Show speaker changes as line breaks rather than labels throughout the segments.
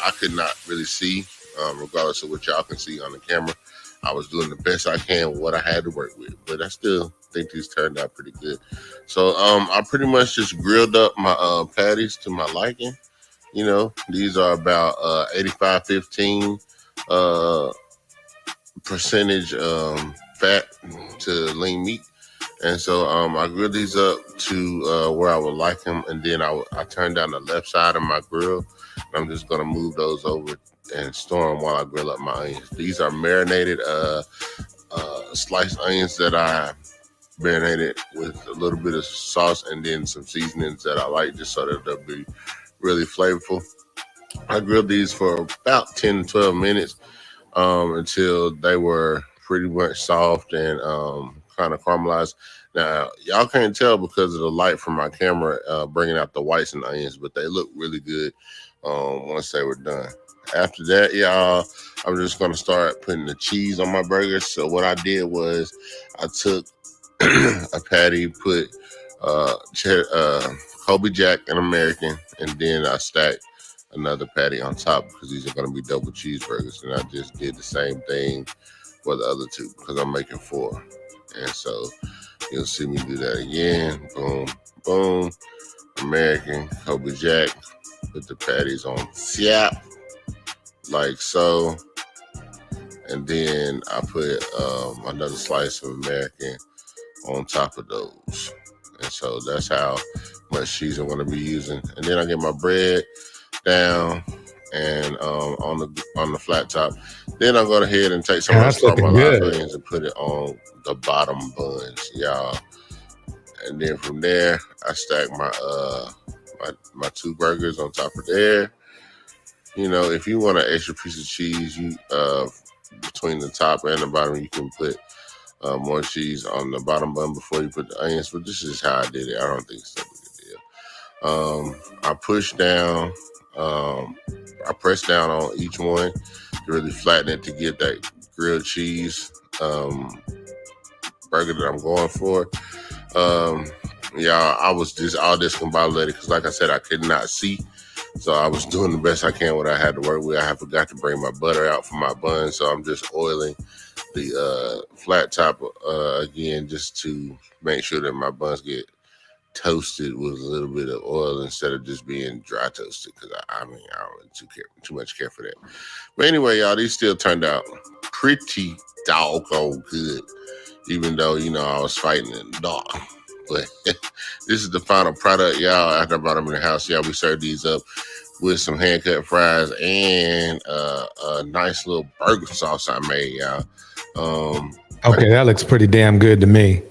I could not really see, regardless of what y'all can see on the camera. I was doing the best I can with what I had to work with, but I still think these turned out pretty good. So I pretty much just grilled up my patties to my liking. You know, these are about 85-15 percentage fat to lean meat. And so I grilled these up to where I would like them, and then I turned down the left side of my grill. And I'm just gonna move those over and store them while I grill up my onions. These are marinated sliced onions that I marinated with a little bit of sauce and then some seasonings that I like, just so that they'll be really flavorful. I grilled these for about 10 to 12 minutes until they were pretty much soft and kind of caramelized. Now, y'all can't tell because of the light from my camera bringing out the whites and onions, but they look really good once they were done. After that, y'all, I'm just going to start putting the cheese on my burgers. So what I did was I took a patty, put Kobe Jack and American, and then I stacked another patty on top because these are going to be double cheeseburgers. And I just did the same thing for the other two because I'm making 4. And so you'll see me do that again. Boom, boom. American, Kobe Jack. Put the patties on siap, like so. And then I put another slice of American on top of those. And so that's how much cheese I'm going to be using. And then I get my bread down and on the flat top. Then I'll go ahead and take some of those caramelized onions and put it on the bottom buns, y'all. And then from there, I stack my 2 burgers on top of there. You know, if you want an extra piece of cheese, you between the top and the bottom, you can put more cheese on the bottom bun before you put the onions. But this is how I did it. I don't think it's so big a deal. I push down. I press down on each one to really flatten it to get that grilled cheese burger that I'm going for. I was just all discombobulated because, like I said, I could not see. So I was doing the best I can what I had to work with. I forgot to bring my butter out for my bun, so I'm just oiling the flat top again just to make sure that my buns get toasted with a little bit of oil instead of just being dry toasted, because I don't really too much care for that. But anyway, y'all, these still turned out pretty doggone good, even though, you know, I was fighting in the dark. But this is the final product, y'all. After I brought them in the house, y'all, we served these up with some hand-cut fries and a nice little burger sauce I made, y'all.
Okay, that looks pretty damn good to me.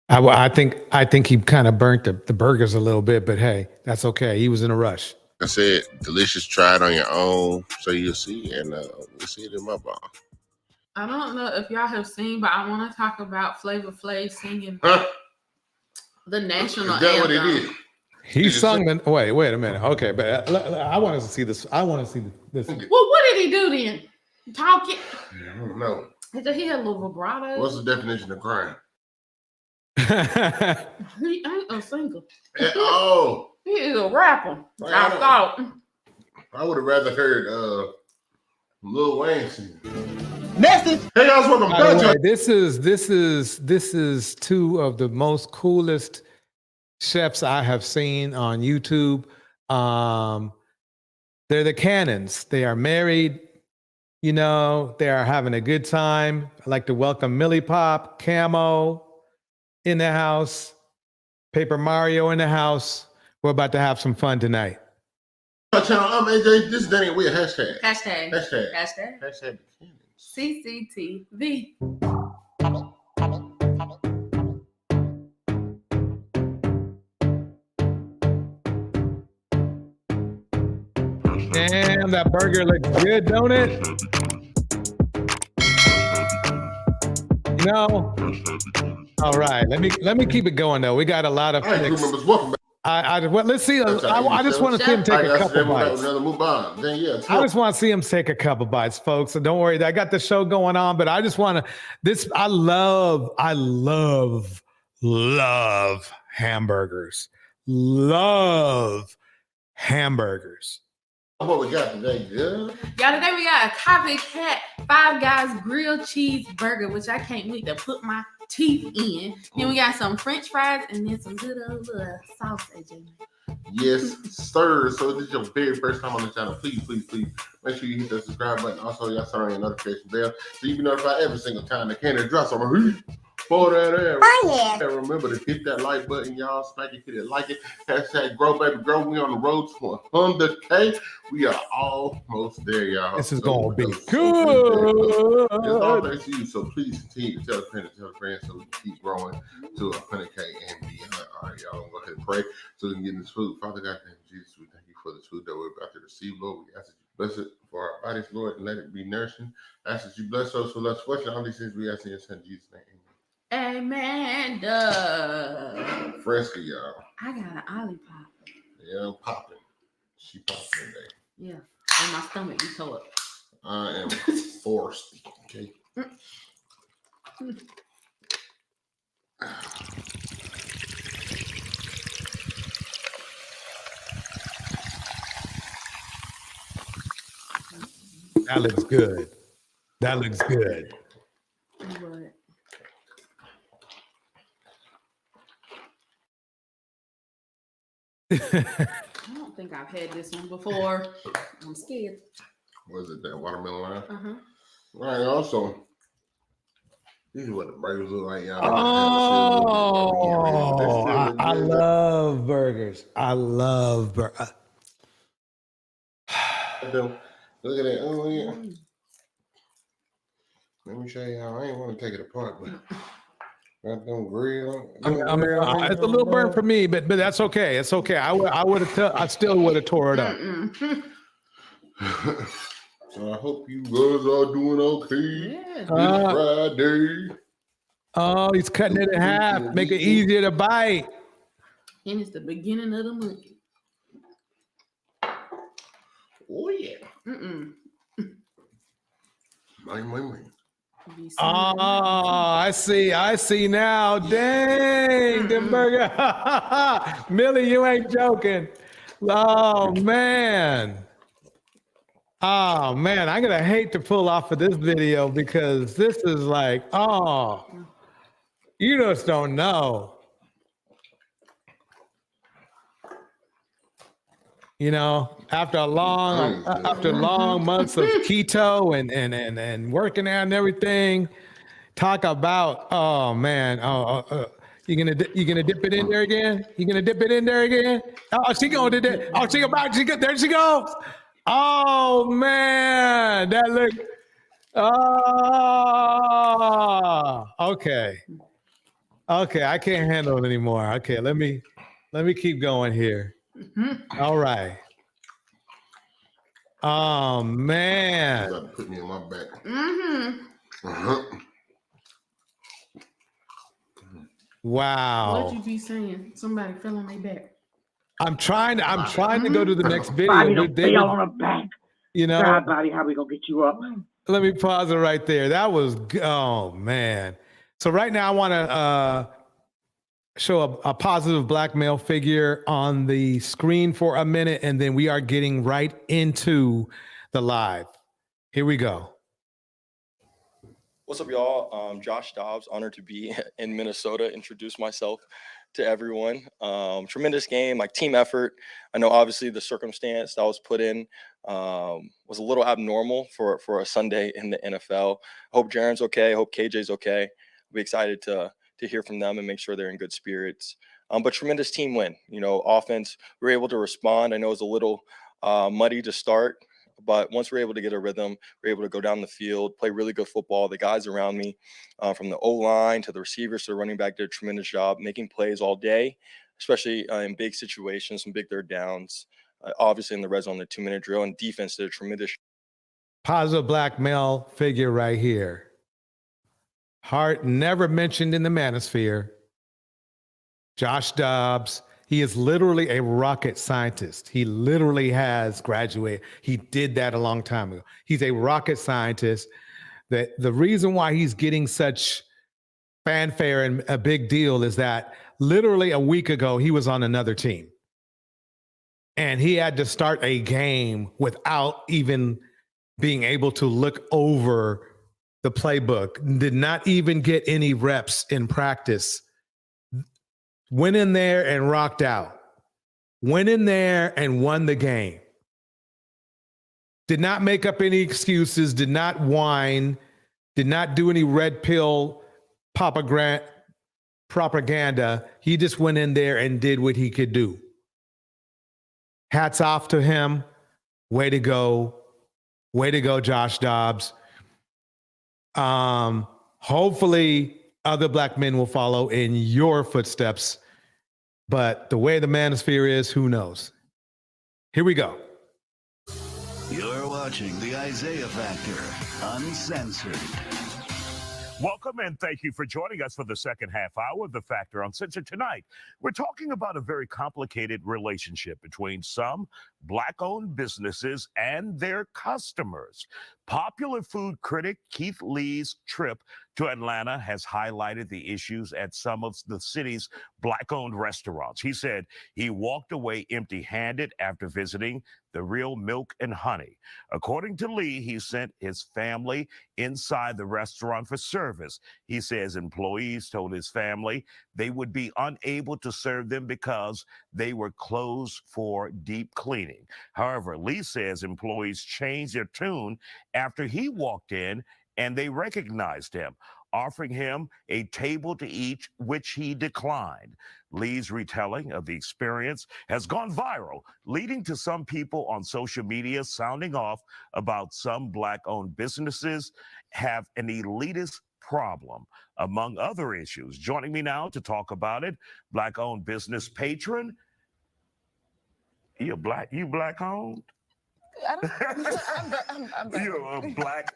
I think he kind of burnt the burgers a little bit, but hey, that's okay. He was in a rush.
I said, delicious. Try it on your own, so you'll see, and we'll see it in my bar.
I don't know if y'all have seen, but I want to talk about Flavor Flav singing the national anthem. Is that what he did?
He sung the. Wait a minute. Okay, but I want to see this. I want to see this.
Well, what did he do then? Talking?
I don't know.
He had a little vibrato.
What's the definition of crime?
He ain't a singer.
Oh,
he is a rapper. I thought.
I would have rather heard Lil Wayne sing.
Message.
Hey guys, welcome back.
This is 2 of the most coolest chefs I have seen on YouTube. They're the Cannons. They are married. You know, they are having a good time. I'd like to welcome Millie Pop, Camo in the house, Paper Mario in the house. We're about to have some fun tonight.
Channel, AJ, this is Danny. We a hashtag.
Hashtag CCTV.
Damn, that burger looks good, don't it? You know. All right, let me keep it going though. We got a lot of.
All right, crew members, welcome back.
Let's see. I just want to see him take a couple bites.
I
just want to see him take a couple bites, folks. So don't worry, I got the show going on, but I just want to. I love hamburgers. Love hamburgers.
What we got today, girl?
Y'all, today we got a copycat Five Guys grilled cheeseburger, which I can't wait to put my teeth in. Then we got some French fries and then some good old sausage.
Yes, sir. So if this is your very first time on the channel, please make sure you hit that subscribe button. Also, y'all turn on your notification bell so you be notified every single time the candy drops on the heat. For that ass. Oh, yeah. And remember to hit that like button, y'all. Smack it, hit it, like it. Hashtag grow, baby, grow. We on the road to 100K. We are almost there, y'all.
This is going to be good.
It's all thanks to you. So please continue to tell a friend so we can keep growing to 100K and beyond. All right, y'all. Go ahead and pray so we can get this food. Father God, in Jesus, we thank you for this food that we're about to receive, Lord. We ask that you bless it for our bodies, Lord, and let it be nourishing. Ask that you bless us for less question. All these things we ask in your son, Jesus' name.
Amen.
Fresca, y'all.
I got an Olipop.
Yeah, I'm popping. She popping today.
Yeah. And my stomach be tore up.
I am forced. Okay.
That looks good. That looks good.
What? I don't think I've had this one before. I'm scared.
What is it, that watermelon line?
Uh-huh.
All right, also, this is what the burgers look like, y'all.
Oh, I love burgers. I love burgers.
Look at that. Oh, yeah. Let me show you how. I ain't want to take it apart, but got them grill.
It's a little burnt for me, but that's okay. It's okay. I still would have tore it up.
So I hope you guys are doing okay.
Yeah.
It's Friday.
Oh, he's cutting it in half. Make it easier to bite.
And it's the beginning of the month.
Oh, yeah.
Oh, I see now. Dang, them burger. Millie, you ain't joking. Oh, man. Oh, man. I'm going to hate to pull off of this video because this is like, oh, you just don't know. You know, after long months of keto and working out and everything, talk about, oh man, you gonna dip it in there again? You gonna dip it in there again? Oh, she gonna do that. Oh, there she goes. Oh man, that look. Oh, okay. Okay, I can't handle it anymore. Okay, let me keep going here. All right. Oh man.
Put me on my back.
Wow.
What you be saying? Somebody fell on their back.
I'm trying to go to the next video.
Bobby don't fell on her back.
You know,
God, Bobby, how we gonna get you up?
Let me pause it right there. That was, oh man. So right now I want to show a positive black male figure on the screen for a minute, and then we are getting right into the live. Here we go.
What's up, y'all? Josh Dobbs, honored to be in Minnesota. Introduce myself to everyone. Tremendous game, like team effort. I know obviously the circumstance that was put in was a little abnormal for a Sunday in the NFL. I hope Jaren's okay. I hope KJ's okay. I'll be excited to hear from them and make sure they're in good spirits. But tremendous team win. You know, offense, we were able to respond. I know it was a little muddy to start, but once we're able to get a rhythm, we're able to go down the field, play really good football. The guys around me, from the O-line to the receivers to the running back, did a tremendous job making plays all day, especially in big situations, some big third downs. Obviously in the red zone, the 2-minute drill, and defense did a tremendous.
Positive black male figure right here. Heart never mentioned in the manosphere. Josh Dobbs. He is literally a rocket scientist. He literally has graduated. He did that a long time ago. He's a rocket scientist. That the reason why he's getting such fanfare and a big deal is that literally a week ago, he was on another team. and he had to start a game without even being able to look over the playbook, did not even get any reps in practice, went in there and rocked out, went in there and won the game. Did not make up any excuses, did not whine, did not do any red pill propaganda. He just went in there and did what he could do. Hats off to him. Way to go. Way to go, Josh Dobbs. Hopefully other black men will follow in your footsteps. But the way the manosphere is, who knows? Here we go.
You're watching The Isaiah Factor, uncensored.
Welcome and thank you for joining us for the second half hour of The Factor Uncensored. Tonight, we're talking about a very complicated relationship between some Black-owned businesses and their customers. Popular food critic Keith Lee's trip to Atlanta has highlighted the issues at some of the city's Black-owned restaurants. He said he walked away empty-handed after visiting the Real Milk and Honey. According to Lee, he sent his family inside the restaurant for service. He says employees told his family they would be unable to serve them because they were closed for deep cleaning. However, Lee says employees changed their tune after he walked in and they recognized him, offering him a table to eat, which he declined. Lee's retelling of the experience has gone viral, leading to some people on social media sounding off about some Black-owned businesses have an elitist problem, among other issues. Joining me now to talk about it, Black-owned business patron. You Black-owned? You're a Black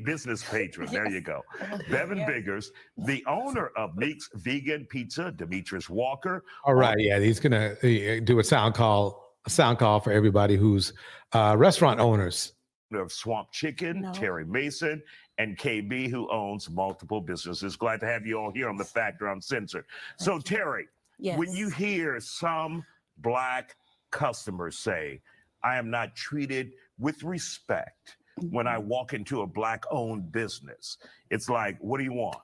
business patron. There you go. Bevan Biggers, the owner of Meek's Vegan Pizza, Demetrius Walker.
All right, yeah, he's gonna do a sound call for everybody who's restaurant owners.
Of Swamp Chicken, Terry Mason, and KB, who owns multiple businesses. Glad to have you all here on The Factor Uncensored. So, Terry, when you hear some Black customers say, I am not treated with respect when I walk into a Black-owned business, it's like, what do you want?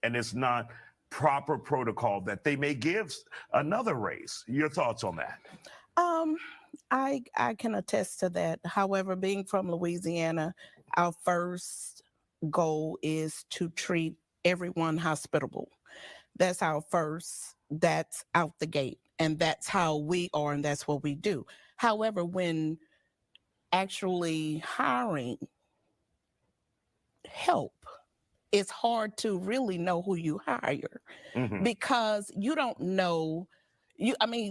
And it's not proper protocol that they may give another race. Your thoughts on that?
I can attest to that. However, being from Louisiana, our first goal is to treat everyone hospitable. That's our first, that's out the gate. And that's how we are, and that's what we do. However, when actually hiring help, it's hard to really know who you hire because you don't know.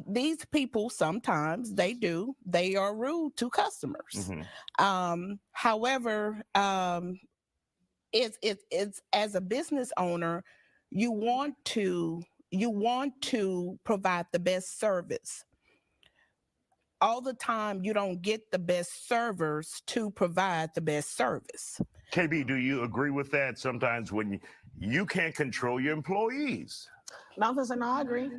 These people sometimes they are rude to customers. However, it's as a business owner, you want to provide the best service. All the time, you don't get the best servers to provide the best service.
KB, do you agree with that? Sometimes when you can't control your employees.
No, I agree.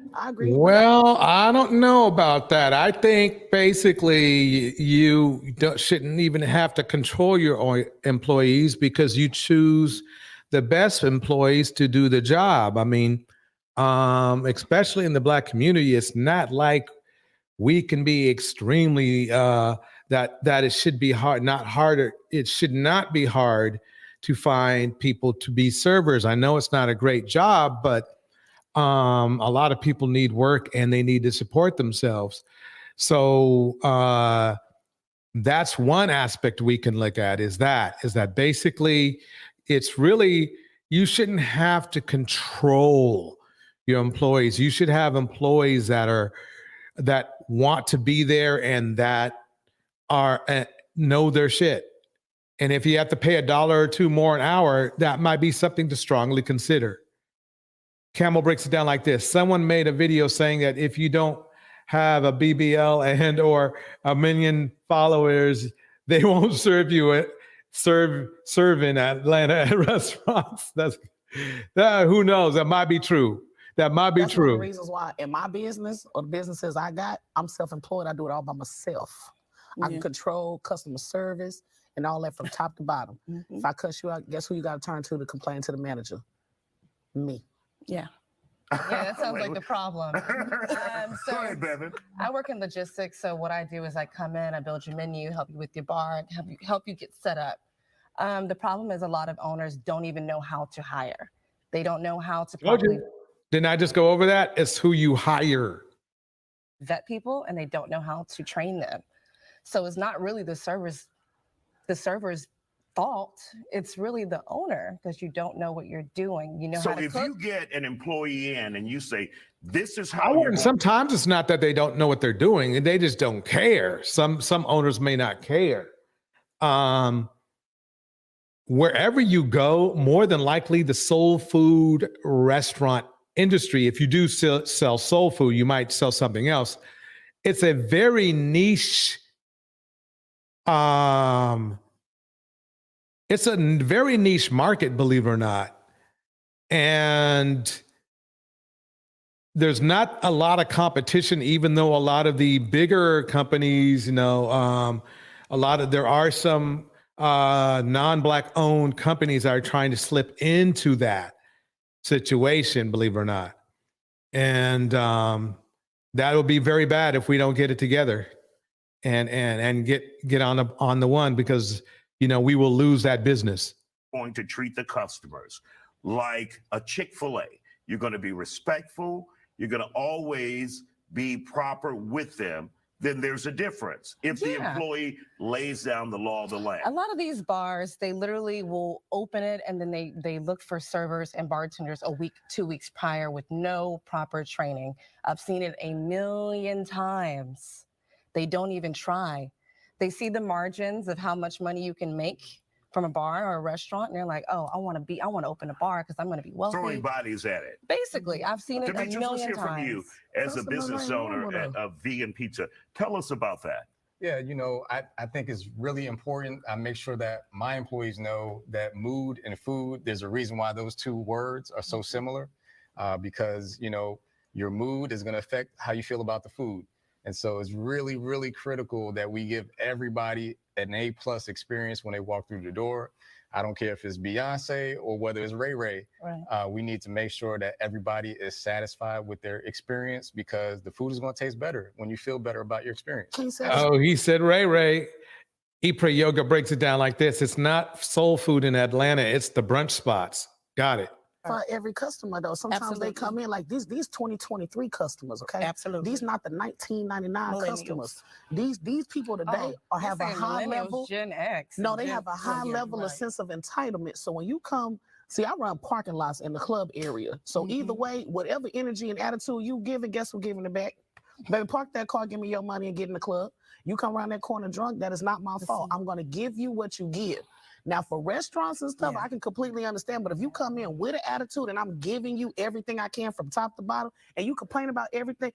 Well, I don't know about that. I think basically you shouldn't even have to control your own employees because you choose the best employees to do the job. I mean, especially in the Black community, it's not like we can be extremely that it should be hard, not harder. It should not be hard to find people to be servers. I know it's not a great job, but a lot of people need work and they need to support themselves. So that's one aspect we can look at is that basically it's really, you shouldn't have to control your employees. You should have employees that want to be there and that are know their shit. And if you have to pay $1 or $2 more an hour, that might be something to strongly consider. Camel breaks it down like this. Someone made a video saying that if you don't have a BBL and or a million followers, they won't serve you serve in Atlanta at restaurants. Who knows? That might be true. That might be
That's one of the
true.
reasons why in my business or the businesses I got, I'm self-employed. I do it all by myself. I
Yeah.
can control customer service and all that from top to bottom.
Mhm.
If I cuss you out, guess who you got to turn to complain to the manager? Me.
Yeah.
Yeah, that sounds like the problem.
Go ahead, Bevan.
I work in logistics, so what I do is I come in, I build your menu, help you with your bar, help you get set up. The problem is a lot of owners don't even know how to hire. They don't know how to
Told
properly
you. Didn't I just go over that? It's who you hire.
vet people, and they don't know how to train them. So it's not really the server's fault. It's really the owner, because you don't know what you're doing. You know
So
how to
if
cook.
you get an employee in and you say, this is how
I
you're
wouldn't.
going
Sometimes it's not that they don't know what they're doing; they just don't care. Some owners may not care. Wherever you go, more than likely, the soul food restaurant industry. If you do sell soul food, you might sell something else. It's a very niche. It's a very niche market, believe it or not, and there's not a lot of competition, even though a lot of the bigger companies, there are some non-Black owned companies that are trying to slip into that situation, believe it or not. And that will be very bad if we don't get it together and get on the one, because, we will lose that business.
going to treat the customers like a Chick-fil-A. You're going to be respectful. You're going to always be proper with them. Then there's a difference if the
Yeah.
employee lays down the law of the land.
A lot of these bars, they literally will open it and then they look for servers and bartenders a week, 2 weeks prior with no proper training. I've seen it a million times. They don't even try. They see the margins of how much money you can make from a bar or a restaurant, and they're like, "Oh, I want to open a bar because I'm going to be wealthy."
Throwing bodies at it.
Basically, I've seen it
Demetrius,
a
let's
million
hear from you
times.
as a business owner of Vegan Pizza. Tell us about that.
Yeah, I think it's really important. I make sure that my employees know that mood and food, there's a reason why those two words are so similar, because, your mood is going to affect how you feel about the food. And so it's really, really critical that we give everybody an A+ experience when they walk through the door. I don't care if it's Beyonce or whether it's Ray Ray.
Right.
We need to make sure that everybody is satisfied with their experience, because the food is going to taste better when you feel better about your experience.
He said Ray Ray. Ipra Yoga breaks it down like this. It's not soul food in Atlanta. It's the brunch spots. Got it.
For every customer though, sometimes they come in like these 2023 customers, okay?
Absolutely.
These not the 1999
Millennials.
customers. These people today have a high level.
Gen X.
No, they have a high level of sense of entitlement. So when you come, see, I run parking lots in the club area. So either way, whatever energy and attitude you give, and guess who giving it back? Baby, park that car, give me your money, and get in the club. You come around that corner drunk, that is not my fault. I'm going to give you what you give. Now, for restaurants and stuff, I can completely understand. But if you come in with an attitude and I'm giving you everything I can from top to bottom, and you complain about everything,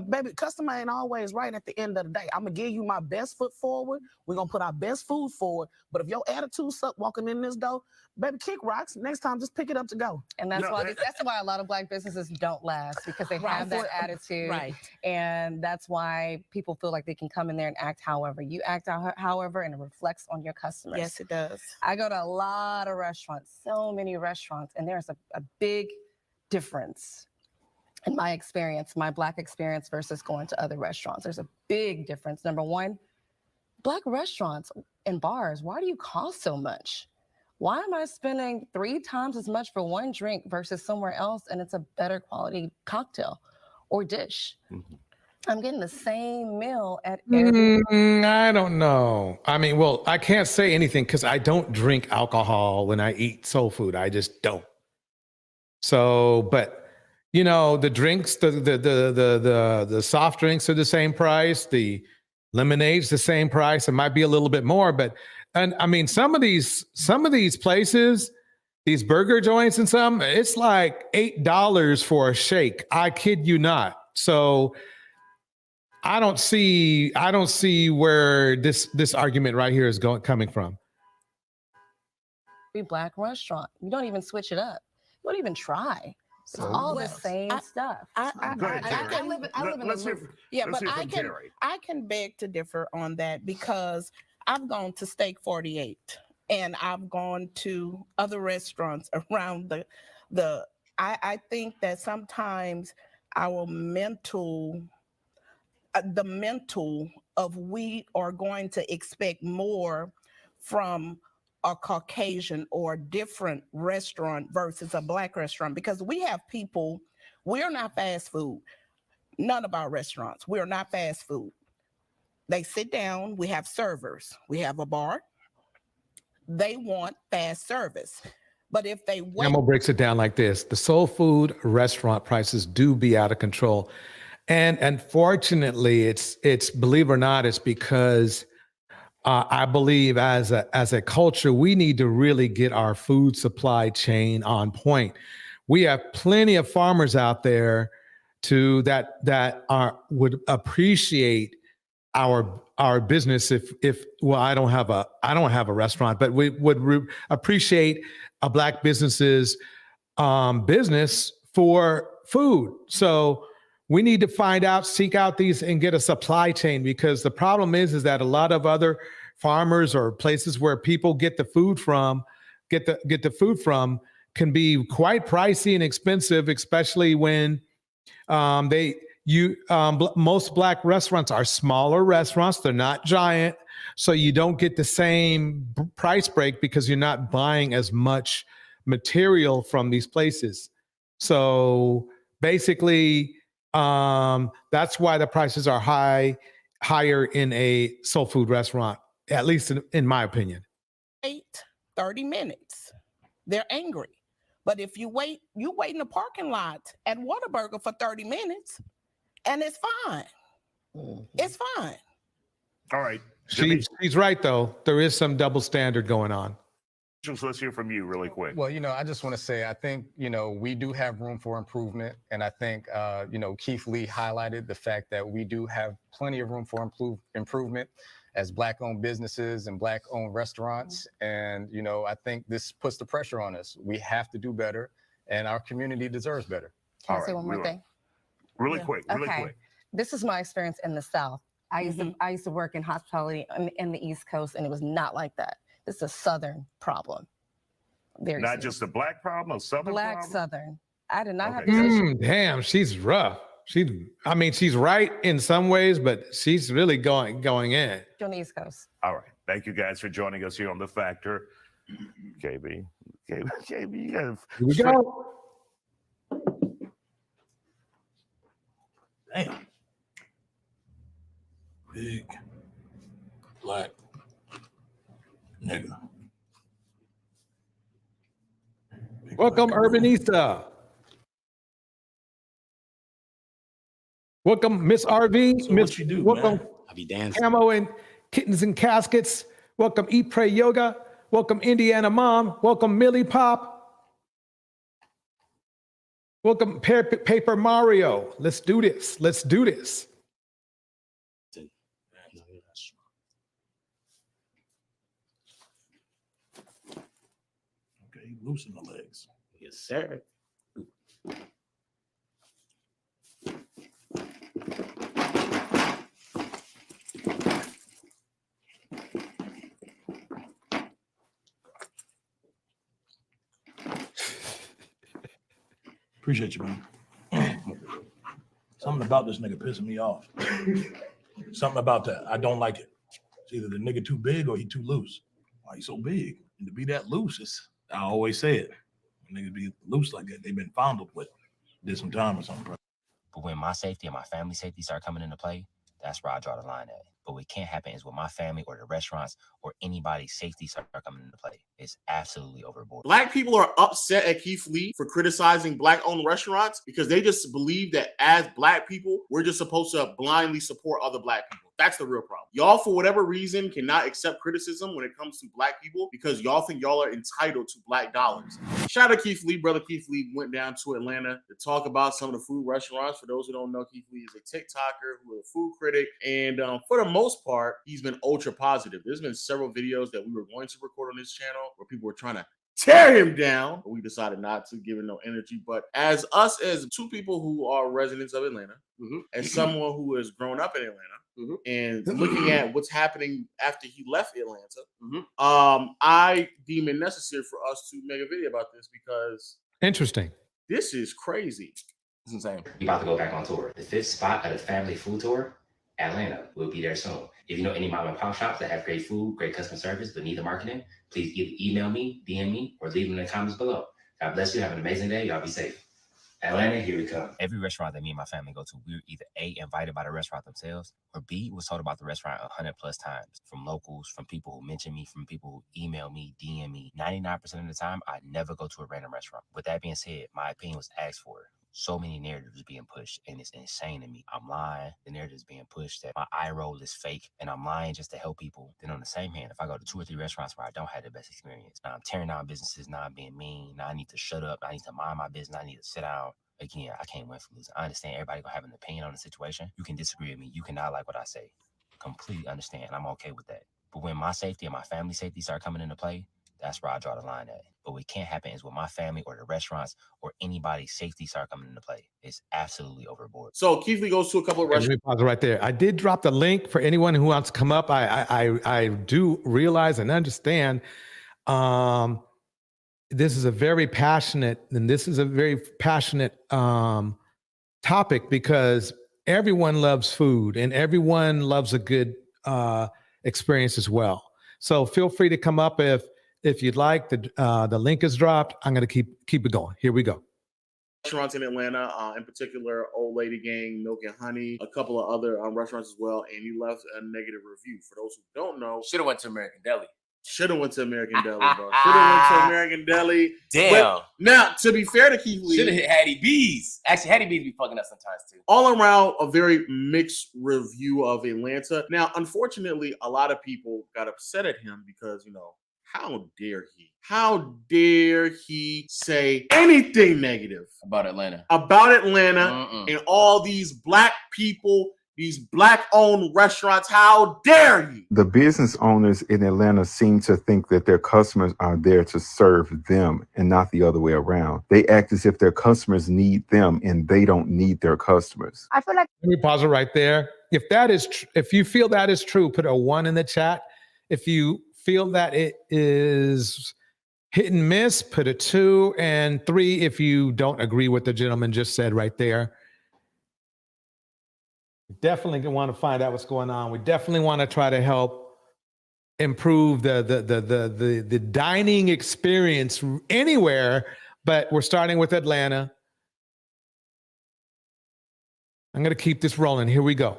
baby, customer ain't always right at the end of the day. I'm going to give you my best foot forward. We're going to put our best food forward. But if your attitude suck walking in this door, baby, kick rocks. Next time, just pick it up to go.
And that's why a lot of Black businesses don't last, because they have that attitude.
Right.
And that's why people feel like they can come in there and act however. You act however, and it reflects on your customers.
Yes, it does.
I go to a lot of restaurants, so many restaurants, and there's a big difference in my experience, my Black experience versus going to other restaurants. There's a big difference. Number one, Black restaurants and bars, why do you cost so much? Why am I spending 3 times as much for one drink versus somewhere else and it's a better quality cocktail or dish? I'm getting the same meal at every.
I don't know. I mean, well, I can't say anything because I don't drink alcohol when I eat soul food. I just don't. So, but the drinks, the soft drinks are the same price. The lemonade's the same price. It might be a little bit more, but I mean, some of these places, these burger joints and some, it's like $8 for a shake. I kid you not. So I don't see where this argument right here is coming from.
Black restaurant. You don't even switch it up. You don't even try. It's all the same stuff.
Go ahead, Terry.
I live in
Let's
a
hear-
loop.
Yeah,
let's
but
hear from Terry.
I can beg to differ on that because I've gone to Steak 48 and I've gone to other restaurants around I think that sometimes our the mental of we are going to expect more from a Caucasian or different restaurant versus a Black restaurant, because we have people, we're not fast food. None of our restaurants, we're not fast food. They sit down, we have servers, we have a bar. They want fast service. But if they wait,
Camo breaks it down like this: the soul food restaurant prices do be out of control, and unfortunately, it's believe it or not, it's because I believe as a culture, we need to really get our food supply chain on point. We have plenty of farmers out there that would appreciate our business if well, I don't have a restaurant, but we would appreciate a Black business's business for food. So we need to seek out these and get a supply chain, because the problem is that a lot of other farmers or places where people get the food from can be quite pricey and expensive, especially when most Black restaurants are smaller restaurants. They're not giant. So you don't get the same price break because you're not buying as much material from these places. So basically, that's why the prices are higher in a soul food restaurant, at least in my opinion.
30 minutes, they're angry. But if you wait in the parking lot at Whataburger for 30 minutes, and it's fine. It's fine.
All right.
She's right, though. There is some double standard going on.
Let's hear from you really quick.
Well, I just want to say, I think, we do have room for improvement. And I think, Keith Lee highlighted the fact that we do have plenty of room for improvement as Black-owned businesses and Black-owned restaurants. And, I think this puts the pressure on us. We have to do better, and our community deserves better.
Can I say one more thing?
Really quick.
This is my experience in the South. I used to work in hospitality in the East Coast, and it was not like that. This is a Southern problem.
Not just a Black problem, a Southern
Black
problem?
Southern. I did not have this issue.
Damn, she's rough. She's right in some ways, but she's really going in.
On the East Coast.
All right. Thank you guys for joining us here on The Factor. KB, you got
Here we go.
Damn. Big Black nigga.
Welcome, Urbanista. Welcome, Miss RV.
So what you do,
welcome,
man? I be dancing.
Camo and Kittens and Caskets. Welcome, Eat, Pray, Yoga. Welcome, Indiana Mom. Welcome, Millie Pop. Welcome, Paper Mario. Let's do this.
Okay, loosen the legs.
Yes, sir.
Appreciate you, man. Something about this nigga pissing me off. Something about that. I don't like it. It's either the nigga too big or he too loose. Why he so big? And to be that loose, I always say it. When niggas be loose like that, they've been fondled with. Did some time or something.
But when my safety and my family safety start coming into play, that's where I draw the line at. But what can't happen is when my family or the restaurants or anybody's safety start coming into play. It's absolutely overboard.
Black people are upset at Keith Lee for criticizing Black-owned restaurants because they just believe that as Black people, we're just supposed to blindly support other Black people. That's the real problem. Y'all, for whatever reason, cannot accept criticism when it comes to Black people because y'all think y'all are entitled to Black dollars. Shout out to Keith Lee. Brother Keith Lee went down to Atlanta to talk about some of the food restaurants. For those who don't know, Keith Lee is a TikToker who is a food critic. And for the most part, he's been ultra positive. There's been several videos that we were going to record on this channel where people were trying to tear him down. We decided not to, give it no energy. But as two people who are residents of Atlanta, as someone who has grown up in Atlanta, and looking at what's happening after he left Atlanta, I deem it necessary for us to make a video about this because
Interesting.
this is crazy.
It's insane. We about to go back on tour. The 5th spot of the family food tour, Atlanta. We'll be there soon. If you know any mom and pop shops that have great food, great customer service, but need the marketing, please either email me, DM me, or leave them in the comments below. God bless you. Have an amazing day. Y'all be safe. Atlanta, here we come. Every restaurant that me and my family go to, we were either A, invited by the restaurant themselves, or B, was told about the restaurant 100 plus times. From locals, from people who mention me, from people who email me, DM me. 99% of the time, I never go to a random restaurant. With that being said, my opinion was asked for. So many narratives being pushed, and it's insane to me. I'm lying. The narrative is being pushed that my eye roll is fake, and I'm lying just to help people. Then on the same hand, if I go to 2 or 3 restaurants where I don't have the best experience, now I'm tearing down businesses, now I'm being mean, now I need to shut up, now I need to mind my business, I need to sit down. Again, I can't win for losing. I understand everybody gonna have an opinion on the situation. You can disagree with me. You cannot like what I say. Completely understand. I'm okay with that. But when my safety and my family safety start coming into play, that's where I draw the line at. But what can't happen is with my family or the restaurants or anybody's safety start coming into play. It's absolutely overboard.
So Keith Lee goes to a couple of restaurants.
Let me pause it right there. I did drop the link for anyone who wants to come up. I do realize and understand this is a very passionate topic because everyone loves food and everyone loves a good experience as well. So feel free to come up if you'd like. The link is dropped. I'm going to keep it going. Here we go.
Restaurants in Atlanta, in particular, Old Lady Gang, Milk and Honey, a couple of other restaurants as well, and you left a negative review. For those who don't know,
should have went to American Deli.
Should have went to American Deli, bro. Should have went to American Deli.
Damn.
But now, to be fair to Keith Lee,
should have hit Hattie B's. Actually, Hattie B's be fucking up sometimes too.
All around, a very mixed review of Atlanta. Now, unfortunately, a lot of people got upset at him because, how dare he? How dare he say anything negative
about Atlanta?
And all these black people, these black-owned restaurants. How dare you?
The business owners in Atlanta seem to think that their customers are there to serve them and not the other way around. They act as if their customers need them and they don't need their customers.
I feel like. Let me pause it right there. If you feel that is true, put a 1 in the chat. If you feel that it is hit and miss, put a 2, and 3 if you don't agree with the gentleman just said right there. Definitely want to find out what's going on. We definitely want to try to help improve the dining experience anywhere, but we're starting with Atlanta. I'm going to keep this rolling. Here we go.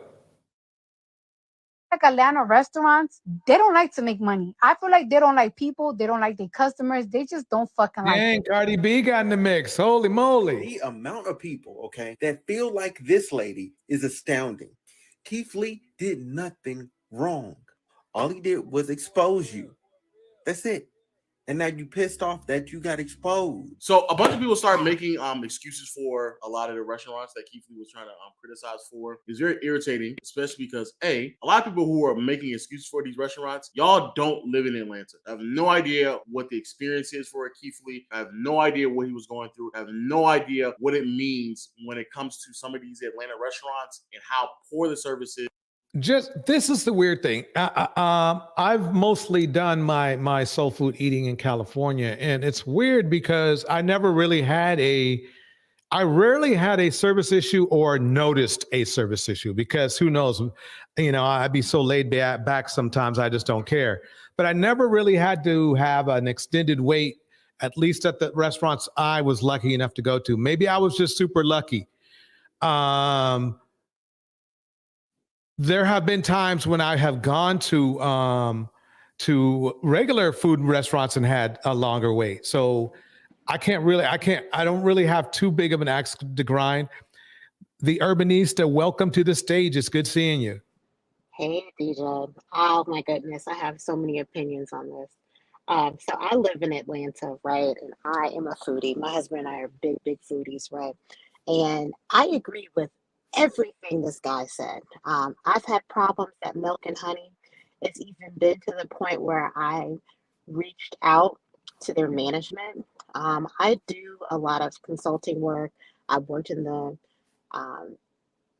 Like Atlanta restaurants, they don't like to make money. I feel like they don't like people. They don't like their customers. They just don't fucking like
Dang,
it.
Cardi B got in the mix. Holy moly.
The amount of people, that feel like this lady is astounding. Keith Lee did nothing wrong. All he did was expose you. That's it. And now you pissed off that you got exposed.
So a bunch of people started making excuses for a lot of the restaurants that Keith Lee was trying to criticize for. It's very irritating, especially because a lot of people who are making excuses for these restaurants, y'all don't live in Atlanta. I have no idea what the experience is for Keith Lee. I have no idea what he was going through. I have no idea what it means when it comes to some of these Atlanta restaurants and how poor the service is.
This is the weird thing. I've mostly done my soul food eating in California, and it's weird because I rarely had a service issue or noticed a service issue because who knows, I'd be so laid back sometimes I just don't care. But I never really had to have an extended wait, at least at the restaurants I was lucky enough to go to. Maybe I was just super lucky. There have been times when I have gone to regular food restaurants and had a longer wait. So I don't really have too big of an axe to grind. The Urbanista, welcome to the stage. It's good seeing you.
Hey, DJ. Oh my goodness. I have so many opinions on this. So I live in Atlanta, right? And I am a foodie. My husband and I are big foodies, right? And I agree with everything this guy said. I've had problems at Milk and Honey. It's even been to the point where I reached out to their management. I do a lot of consulting work. I've worked in the um,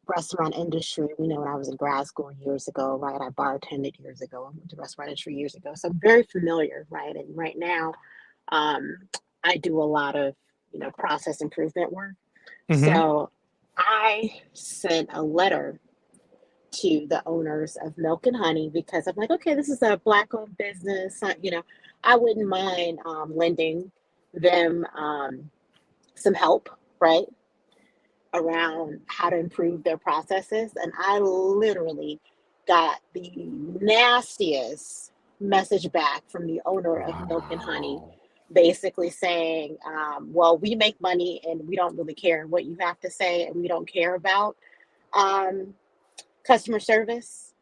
restaurant industry. We know when I was in grad school years ago, right? I bartended years ago. I went to restaurant industry years ago. So I'm very familiar, right? And right now, um, I do a lot of, process improvement work.
Mm-hmm.
So I sent a letter to the owners of Milk and Honey because I'm like, okay, this is a Black-owned business. I wouldn't mind lending them some help, right, around how to improve their processes. And I literally got the nastiest message back from the owner of Milk and Honey, basically saying, well, we make money and we don't really care what you have to say, and we don't care about customer service.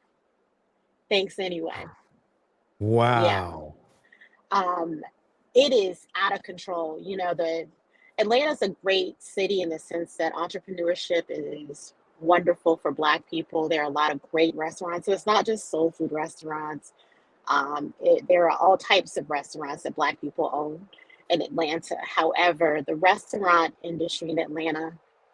Thanks anyway. Yeah.
Wow.
It is out of control. Atlanta's a great city in the sense that entrepreneurship is wonderful for Black people. There are a lot of great restaurants. So it's not just soul food restaurants. There are all types of restaurants that Black people own in Atlanta. However, the restaurant industry in Atlanta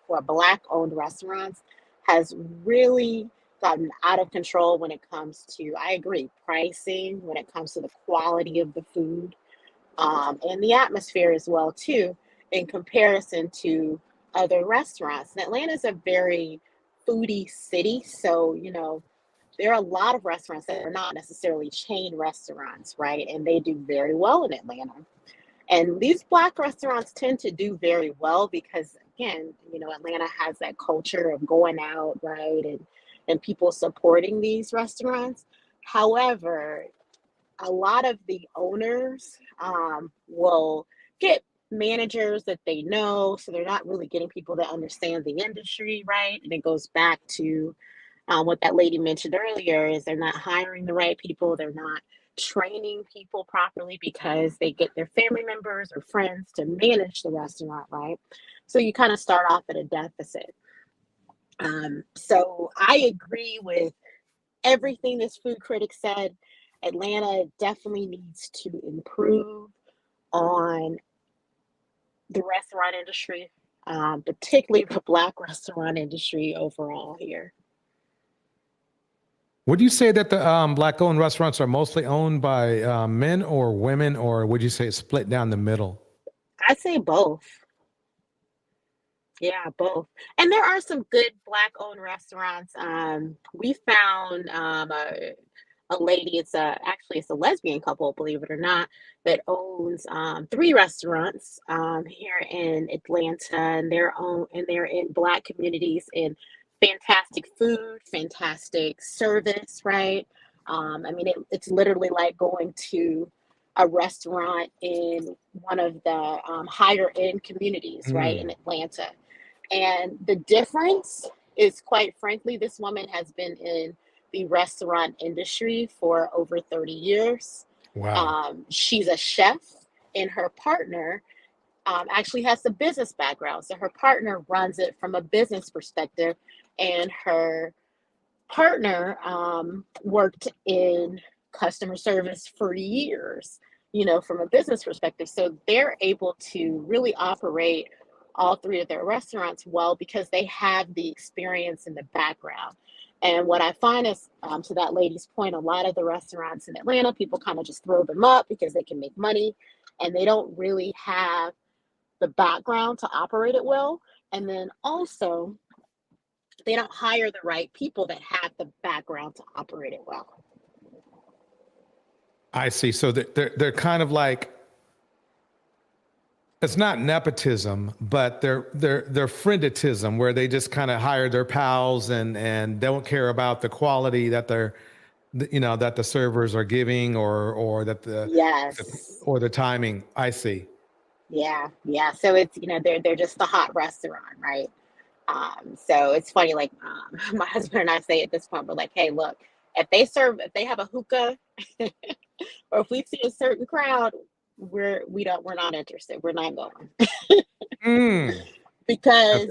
for Black-owned restaurants has really gotten out of control when it comes to, I agree, pricing, when it comes to the quality of the food, and the atmosphere as well too, in comparison to other restaurants. And Atlanta is a very foodie city, so there are a lot of restaurants that are not necessarily chain restaurants, right? And they do very well in Atlanta. And these Black restaurants tend to do very well because, again, Atlanta has that culture of going out, right? And people supporting these restaurants. However, a lot of the owners will get managers that they know, so they're not really getting people that understand the industry, right? And it goes back to what that lady mentioned earlier, is they're not hiring the right people, they're not training people properly because they get their family members or friends to manage the restaurant, right? So you kind of start off at a deficit. So I agree with everything this food critic said. Atlanta definitely needs to improve on the restaurant industry, particularly the Black restaurant industry overall here.
Would you say that the Black-owned restaurants are mostly owned by men or women, or would you say it's split down the middle?
I'd say both. Yeah, both. And there are some good Black-owned restaurants. We found a lady. Actually it's a lesbian couple, believe it or not, that owns 3 restaurants here in Atlanta, and they're in Black communities, and fantastic food, fantastic service, right? I mean, it's literally like going to a restaurant in one of the higher end communities, right, in Atlanta. And the difference is, quite frankly, this woman has been in the restaurant industry for over 30 years.
Wow.
She's a chef, and her partner actually has a business background. So her partner runs it from a business perspective, and her partner worked in customer service for years, from a business perspective. So they're able to really operate all 3 of their restaurants well because they have the experience in the background. And what I find is, to that lady's point, a lot of the restaurants in Atlanta, people kind of just throw them up because they can make money, and they don't really have the background to operate it well. And then also, they don't hire the right people that have the background to operate it well.
I see. So they're kind of like, it's not nepotism, but they're frienditism, where they just kind of hire their pals and don't care about the quality that that the servers are giving, or that
Yes.
or the timing. I see.
Yeah. So it's, they're just the hot restaurant, right? So it's funny, like my husband and I say at this point, we're like, hey, look, if they have a hookah, or if we see a certain crowd, we're not interested. We're not going. Because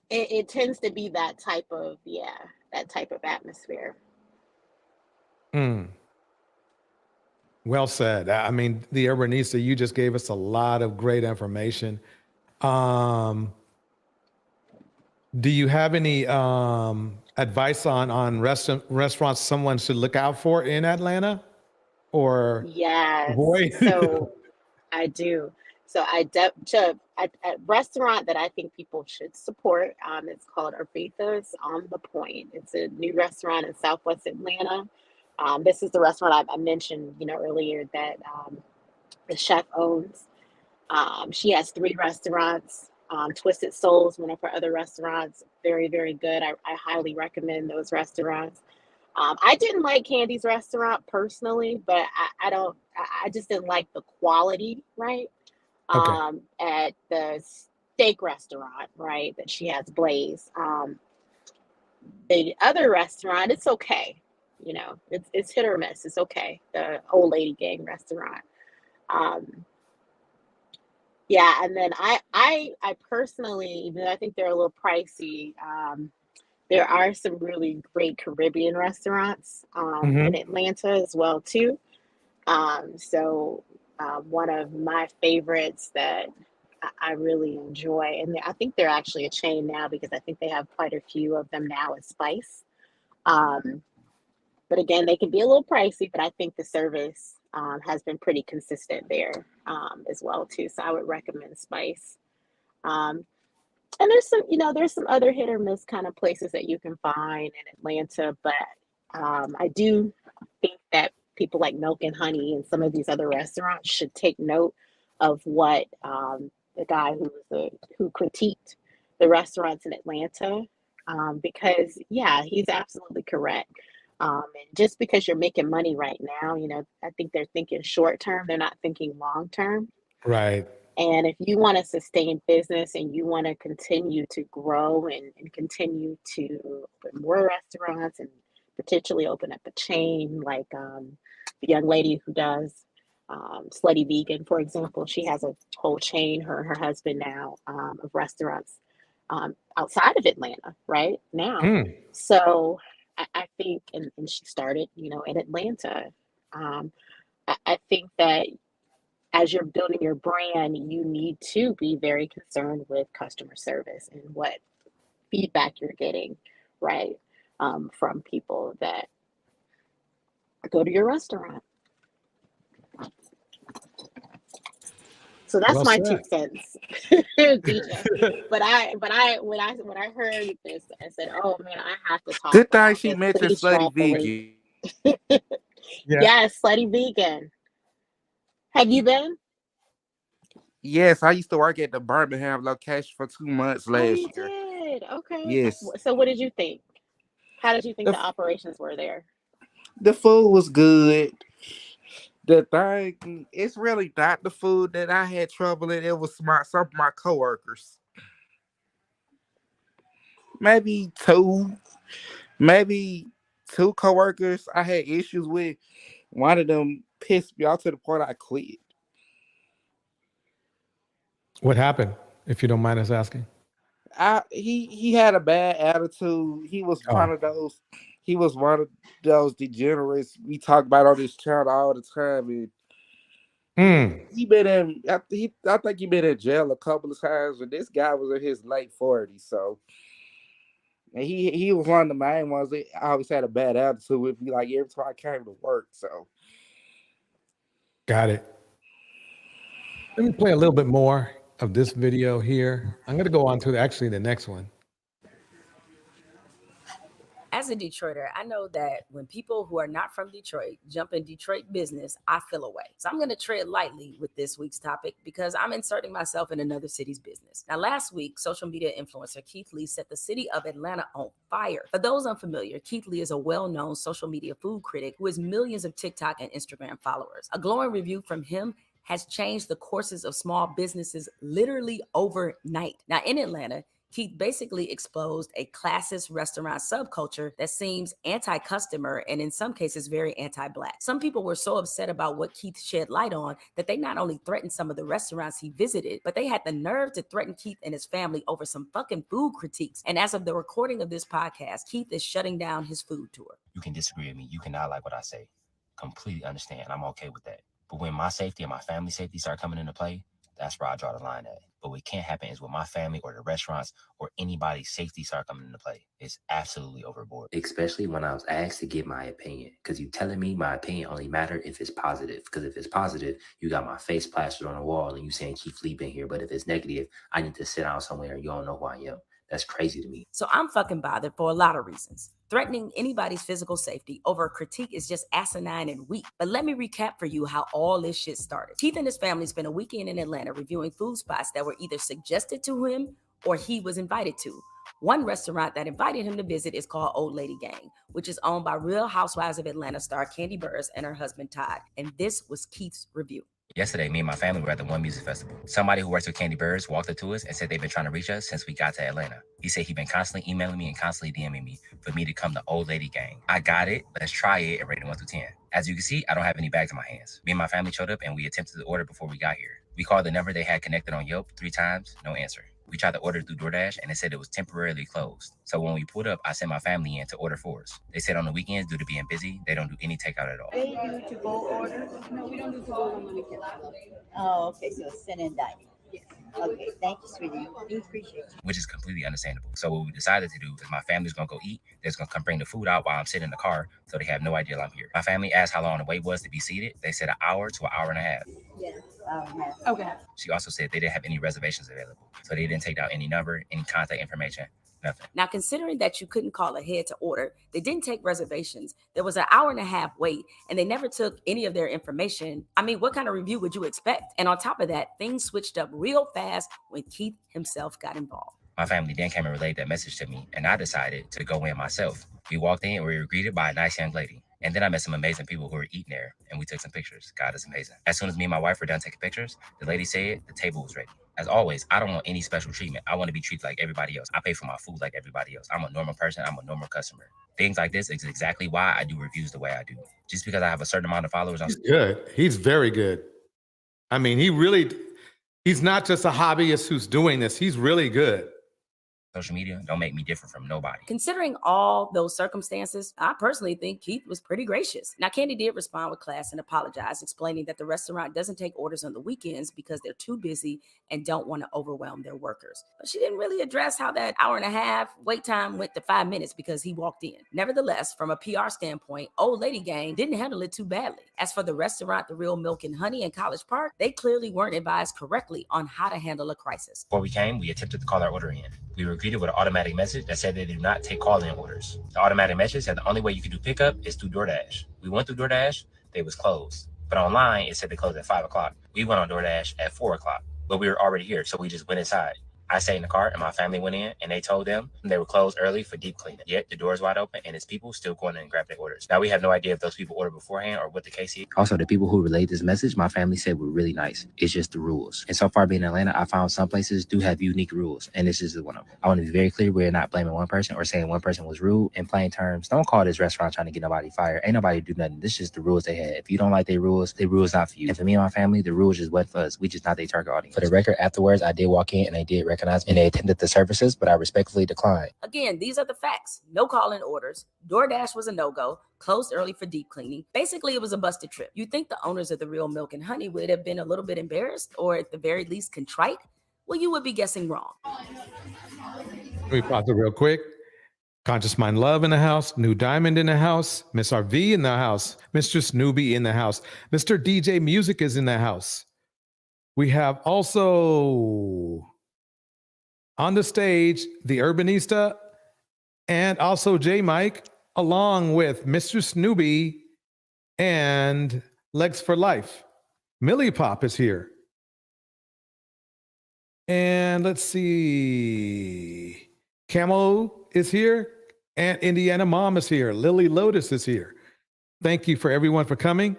Okay.
it tends to be that type of atmosphere.
Well said. I mean, the Urbanista, you just gave us a lot of great information. Do you have any advice on restaurants someone should look out for in Atlanta or
Yes.
avoid?
So I do. So a restaurant that I think people should support. It's called Aretha's on the Point. It's a new restaurant in Southwest Atlanta. This is the restaurant I mentioned, earlier that the chef owns. She has 3 restaurants. Twisted Souls, one of her other restaurants, very, very good. I highly recommend those restaurants. I didn't like Candy's restaurant personally, but I just didn't like the quality, right?
Okay.
At the steak restaurant, right, that she has Blaze. The other restaurant, it's okay. It's hit or miss. It's okay. The Old Lady Gang restaurant. Yeah, and then I personally, even though I think they're a little pricey, there are some really great Caribbean restaurants in Atlanta as well too. So one of my favorites that I really enjoy, and I think they're actually a chain now because I think they have quite a few of them now, is Spice. But again, they can be a little pricey, but I think the service has been pretty consistent there as well too. So I would recommend Spice. And there's some other hit or miss kind of places that you can find in Atlanta, but I do think that people like Milk and Honey and some of these other restaurants should take note of what the guy who critiqued the restaurants in Atlanta, because yeah, he's absolutely correct. And just because you're making money right now, I think they're thinking short term, they're not thinking long term.
Right.
And if you want to sustain business and you want to continue to grow and continue to open more restaurants and potentially open up a chain like the young lady who does Slutty Vegan, for example, she has a whole chain, her and her husband now, of restaurants outside of Atlanta right now. So I think, and she started, in Atlanta. I think that as you're building your brand, you need to be very concerned with customer service and what feedback you're getting, right, from people that go to your restaurant. So that's
Well
my
said.
2 cents, DJ. But when I heard this, I said, "Oh man, I have to talk
Good thing
about
she
this.
mentioned
Please
Slutty
drop the link."
Vegan.
Yes, Slutty Vegan. Have you been?
Yes, I used to work at the Birmingham location for 2 months
Oh,
last
you
year.
did. Okay.
Yes.
So what did you think? How did you think
The,
the operations were there?
the food was good. The thing, it's really not the food that I had trouble in. It was some of my coworkers. Maybe maybe two coworkers I had issues with. One of them pissed me off to the point I quit.
What happened, if you don't mind us asking?
He had a bad attitude. He was
Oh.
one of those. He was one of those degenerates we talk about on this channel all the time. And he been in. I think he been in jail a couple of times. And this guy was in his late 40s. So, and he was one of the main ones that I always had a bad attitude with me. Like every time I came to work. So,
Got it. Let me play a little bit more of this video here. I'm going to go on to actually the next one.
As a Detroiter, I know that when people who are not from Detroit jump in Detroit business, I feel away. So I'm going to tread lightly with this week's topic because I'm inserting myself in another city's business. Now, last week, social media influencer Keith Lee set the city of Atlanta on fire. For those unfamiliar, Keith Lee is a well-known social media food critic who has millions of TikTok and Instagram followers. A glowing review from him has changed the courses of small businesses literally overnight. Now, in Atlanta, Keith basically exposed a classist restaurant subculture that seems anti-customer and in some cases very anti-Black. Some people were so upset about what Keith shed light on that they not only threatened some of the restaurants he visited, but they had the nerve to threaten Keith and his family over some fucking food critiques. And as of the recording of this podcast, Keith is shutting down his food tour.
You can disagree with me. You cannot like what I say. completely understand. I'm okay with that. But when my safety and my family safety start coming into play, that's where I draw the line at. But what can't happen is when my family or the restaurants or anybody's safety start coming into play. It's absolutely overboard. Especially when I was asked to give my opinion. Because you telling me my opinion only matter if it's positive. Because if it's positive, you got my face plastered on the wall and you saying Keith Lee been here. But if it's negative, I need to sit down somewhere and you don't know who I am. That's crazy to me.
So I'm fucking bothered for a lot of reasons. Threatening anybody's physical safety over a critique is just asinine and weak. But let me recap for you how all this shit started. Keith and his family spent a weekend in Atlanta reviewing food spots that were either suggested to him or he was invited to. One restaurant that invited him to visit is called Old Lady Gang, which is owned by Real Housewives of Atlanta star Kandi Burruss and her husband Todd. And this was Keith's review.
Yesterday, me and my family were at the One Music Festival. Somebody who works with Kandi Burruss walked up to us and said they've been trying to reach us since we got to Atlanta. He said he'd been constantly emailing me and constantly DMing me for me to come to Old Lady Gang. I got it. Let's try it and rate it 1 through 10. As you can see, I don't have any bags in my hands. Me and my family showed up and we attempted to order before we got here. We called the number they had connected on Yelp 3 times, no answer. We tried to order through DoorDash and it said it was temporarily closed. So when we pulled up, I sent my family in to order for us. They said on the weekends, due to being busy, they don't do any takeout at all.
They do to-go orders? No, we don't do to-go on the weekends. Oh, okay, so sit and dine. Yes. Okay, thank you, sweetie. We appreciate you.
Which is completely understandable. So what we decided to do is my family's gonna go eat. They're gonna come bring the food out while I'm sitting in the car, so they have no idea I'm here. My family asked how long the wait was to be seated. They said an hour to an hour and a half.
Yes, hour and a half. Okay.
She also said they didn't have any reservations available, so they didn't take down any number, any contact information, nothing.
Now, considering that you couldn't call ahead to order, they didn't take reservations, there was an hour and a half wait, and they never took any of their information. I mean, what kind of review would you expect? And on top of that, things switched up real fast when Keith himself got involved.
My family then came and relayed that message to me, and I decided to go in myself. We walked in and we were greeted by a nice young lady. And then I met some amazing people who were eating there, and we took some pictures. God is amazing. As soon as me and my wife were done taking pictures, the lady said the table was ready. As always, I don't want any special treatment. I want to be treated like everybody else. I pay for my food like everybody else. I'm a normal person. I'm a normal customer. Things like this is exactly why I do reviews the way I do. Just because I have a certain amount of followers on.
He's good. He's very good. I mean, he's not just a hobbyist who's doing this. He's really good.
Social media don't make me different from nobody.
Considering all those circumstances, I personally think Keith was pretty gracious. Now, Kandi did respond with class and apologize, explaining that the restaurant doesn't take orders on the weekends because they're too busy and don't want to overwhelm their workers. But she didn't really address how that hour and a half wait time went to 5 minutes because he walked in. Nevertheless, from a PR standpoint, Old Lady Gang didn't handle it too badly. As for the restaurant, The Real Milk and Honey in College Park, they clearly weren't advised correctly on how to handle a crisis.
Before we came, we attempted to call our order in. We were greeted with an automatic message that said they do not take call-in orders. The automatic message said the only way you can do pickup is through DoorDash. We went through DoorDash, they was closed. But online, it said they closed at 5 o'clock. We went on DoorDash at 4 o'clock, but we were already here, so we just went inside. I stayed in the car and my family went in and they told them they were closed early for deep cleaning. Yet the door's wide open and it's people still going in and grab their orders. Now we have no idea if those people ordered beforehand or what the case is. Also, the people who relayed this message, my family said were really nice. It's just the rules. And so far being in Atlanta, I found some places do have unique rules and this is one of them. I want to be very clear, we're not blaming one person or saying one person was rude. In plain terms, don't call this restaurant trying to get nobody fired. Ain't nobody do nothing. This is just the rules they had. If you don't like their rules not for you. And for me and my family, the rules just went for us. We just not their target audience. For the record, afterwards, I did walk in and they did recognize me and they attended the services, but I respectfully declined.
Again, these are the facts. No call-in orders. DoorDash was a no-go. Closed early for deep cleaning. Basically, it was a busted trip. You think the owners of The Real Milk and Honey would have been a little bit embarrassed or at the very least contrite? Well, you would be guessing wrong.
Let me pause it real quick. Conscious Mind Love in the house. New Diamond in the house. Miss RV in the house. Mistress Newbie in the house. Mr. DJ Music is in the house. We have also on the stage, the Urbanista, and also J Mike, along with Mistress Newbie and Legs for Life. Millie Pop is here. And let's see, Camo is here, and Indiana Mom is here. Lily Lotus is here. Thank you for everyone for coming.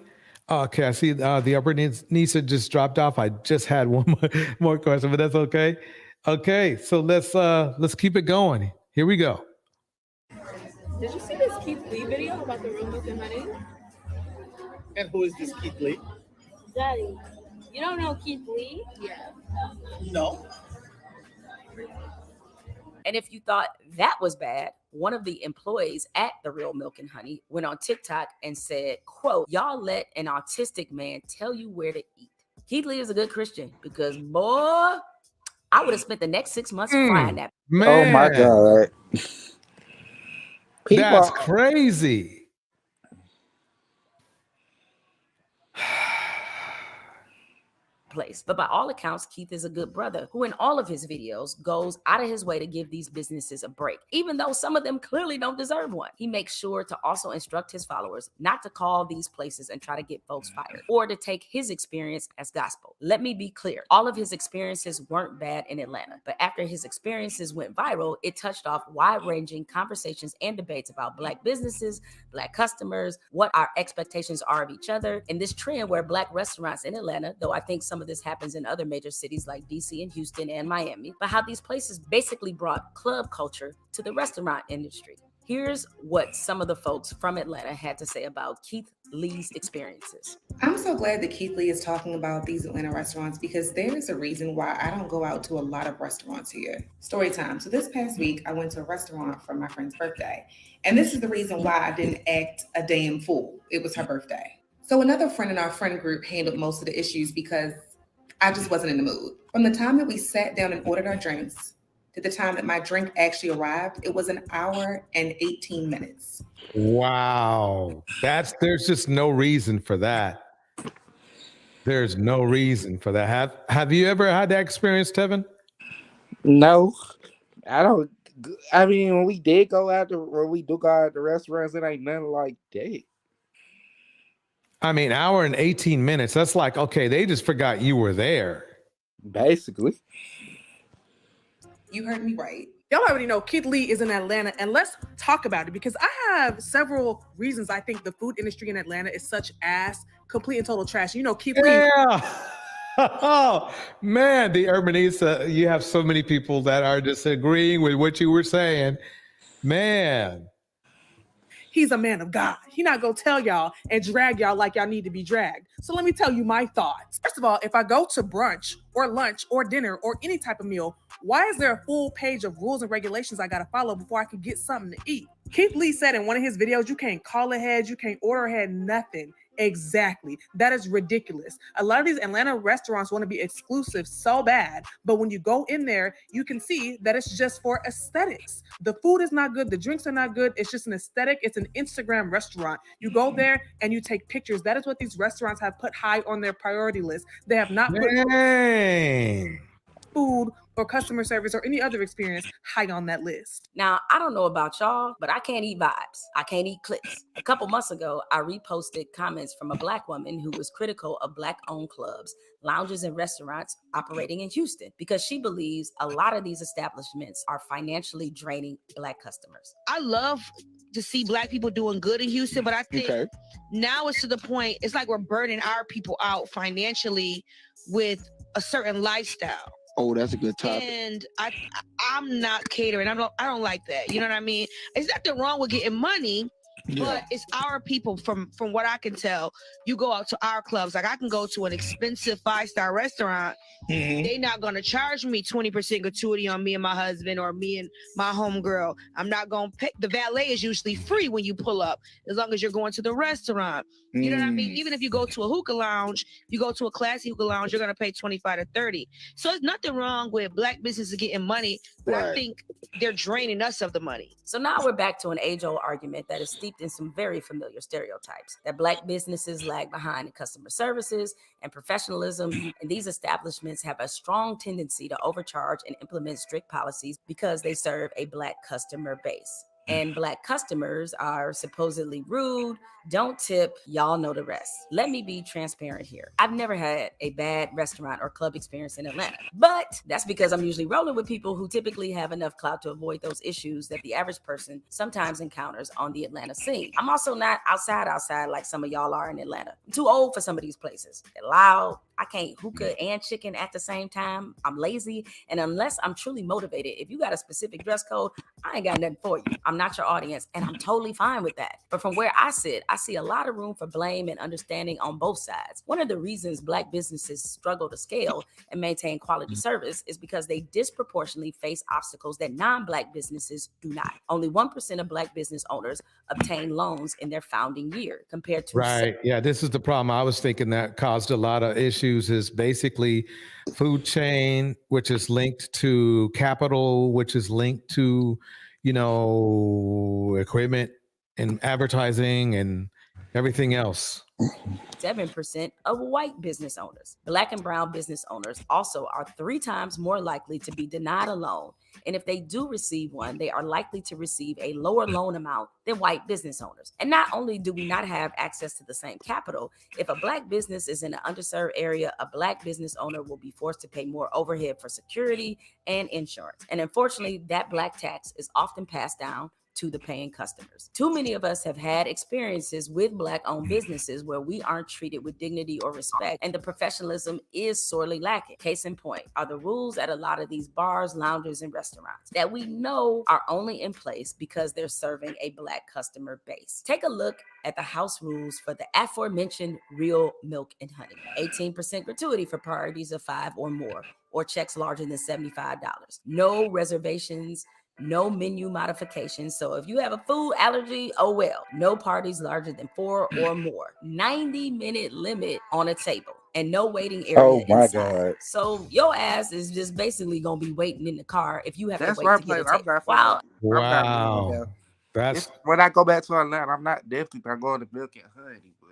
Okay, I see the Urbanista just dropped off. I just had one more question, but that's okay. Okay, so let's keep it going. Here we go.
Did you see this Keith Lee video about The Real Milk and Honey?
And who is this Keith Lee?
Daddy, you don't know Keith Lee? Yeah.
No.
And if you thought that was bad, one of the employees at The Real Milk and Honey went on TikTok and said, quote, "Y'all let an autistic man tell you where to eat." Keith Lee is a good Christian because, boy, I would have spent the next 6 months frying that.
Man,
Oh my God.
that's crazy.
Place. But by all accounts, Keith is a good brother who in all of his videos goes out of his way to give these businesses a break, even though some of them clearly don't deserve one. He makes sure to also instruct his followers not to call these places and try to get folks fired or to take his experience as gospel. Let me be clear. All of his experiences weren't bad in Atlanta, but after his experiences went viral, it touched off wide-ranging conversations and debates about Black businesses, Black customers, what our expectations are of each other, and this trend where Black restaurants in Atlanta, though I think some of this happens in other major cities like DC and Houston and Miami, but how these places basically brought club culture to the restaurant industry. Here's what some of the folks from Atlanta had to say about Keith Lee's experiences.
I'm so glad that Keith Lee is talking about these Atlanta restaurants because there's a reason why I don't go out to a lot of restaurants here. Story time. So this past week, I went to a restaurant for my friend's birthday. And this is the reason why I didn't act a damn fool. It was her birthday. So another friend in our friend group handled most of the issues because I just wasn't in the mood. From the time that we sat down and ordered our drinks to the time that my drink actually arrived, it was an hour and 18 minutes.
Wow. There's just no reason for that. There's no reason for that. Have you ever had that experience, Tevin?
No, I don't. I mean, when we do go out to restaurants, it ain't nothing like that.
I mean, hour and 18 minutes. That's like, okay, they just forgot you were there.
Basically.
You heard me right.
Y'all already know Keith Lee is in Atlanta, and let's talk about it because I have several reasons I think the food industry in Atlanta is such ass, complete and total trash. You know, Keith Lee.
Yeah. Oh, man, the Urbanista, you have so many people that are disagreeing with what you were saying. Man.
He's a man of God. He not gonna tell y'all and drag y'all like y'all need to be dragged. So let me tell you my thoughts. First of all, if I go to brunch or lunch or dinner or any type of meal, why is there a full page of rules and regulations I gotta follow before I can get something to eat? Keith Lee said in one of his videos, you can't call ahead, you can't order ahead, nothing. Exactly. That is ridiculous. A lot of these Atlanta restaurants want to be exclusive so bad, but when you go in there, you can see that it's just for aesthetics. The food is not good. The drinks are not good. It's just an aesthetic. It's an Instagram restaurant. You go there and you take pictures. That is what these restaurants have put high on their priority list. They have not put food or customer service or any other experience high on that list.
Now, I don't know about y'all, but I can't eat vibes. I can't eat clicks. A couple months ago, I reposted comments from a Black woman who was critical of Black-owned clubs, lounges, and restaurants operating in Houston because she believes a lot of these establishments are financially draining Black customers.
I love to see Black people doing good in Houston, but I think now it's to the point, it's like we're burning our people out financially with a certain lifestyle.
Oh, that's a good topic.
And I'm not catering. I don't like that. You know what I mean? There's nothing wrong with getting money, but it's our people. From what I can tell, you go out to our clubs. Like I can go to an expensive 5-star restaurant. They're not gonna charge me 20% gratuity on me and my husband or me and my homegirl. I'm not gonna pay. The valet is usually free when you pull up, as long as you're going to the restaurant. You know what I mean? Even if you go to a hookah lounge, you go to a classy hookah lounge, you're gonna pay 25 to 30. So there's nothing wrong with Black businesses getting money, but I think they're draining us of the money.
So now we're back to an age-old argument that is steeped in some very familiar stereotypes, that Black businesses lag behind in customer services and professionalism, and these establishments have a strong tendency to overcharge and implement strict policies because they serve a Black customer base. And Black customers are supposedly rude, don't tip, y'all know the rest. Let me be transparent here. I've never had a bad restaurant or club experience in Atlanta, but that's because I'm usually rolling with people who typically have enough clout to avoid those issues that the average person sometimes encounters on the Atlanta scene. I'm also not outside like some of y'all are in Atlanta. I'm too old for some of these places. They're loud, I can't hookah and chicken at the same time. I'm lazy. And unless I'm truly motivated, if you got a specific dress code, I ain't got nothing for you. I'm not your audience, and I'm totally fine with that. But from where I sit, I see a lot of room for blame and understanding on both sides. One of the reasons Black businesses struggle to scale and maintain quality service is because they disproportionately face obstacles that non-Black businesses do not. Only 1% of Black business owners obtain loans in their founding year compared to
Right. Yeah, this is the problem. I was thinking that caused a lot of issues is basically food chain, which is linked to capital, which is linked to, equipment and advertising and everything else.
7% of white business owners. Black and brown business owners also are 3 times more likely to be denied a loan. And if they do receive one, they are likely to receive a lower loan amount than white business owners. And not only do we not have access to the same capital, if a Black business is in an underserved area, a Black business owner will be forced to pay more overhead for security and insurance. And unfortunately, that Black tax is often passed down to the paying customers. Too many of us have had experiences with Black-owned businesses where we aren't treated with dignity or respect, and the professionalism is sorely lacking. Case in point are the rules at a lot of these bars, lounges, and restaurants that we know are only in place because they're serving a Black customer base. Take a look at the house rules for the aforementioned Real Milk and Honey. 18% gratuity for priorities of 5 or more, or checks larger than $75. No reservations, no menu modifications. So if you have a food allergy, oh well. No parties larger than 4 or more. 90-minute limit on a table. And no waiting area
Oh my
inside.
God.
So your ass is just basically gonna be waiting in the car if you have
That's
to
why
wait
I'm
to get a
playing. I'm
table.
not.
Wow.
I'm not really
Wow.
going
That's
If, when I go back to Atlanta, I'm not definitely not going to Milk and Honey, but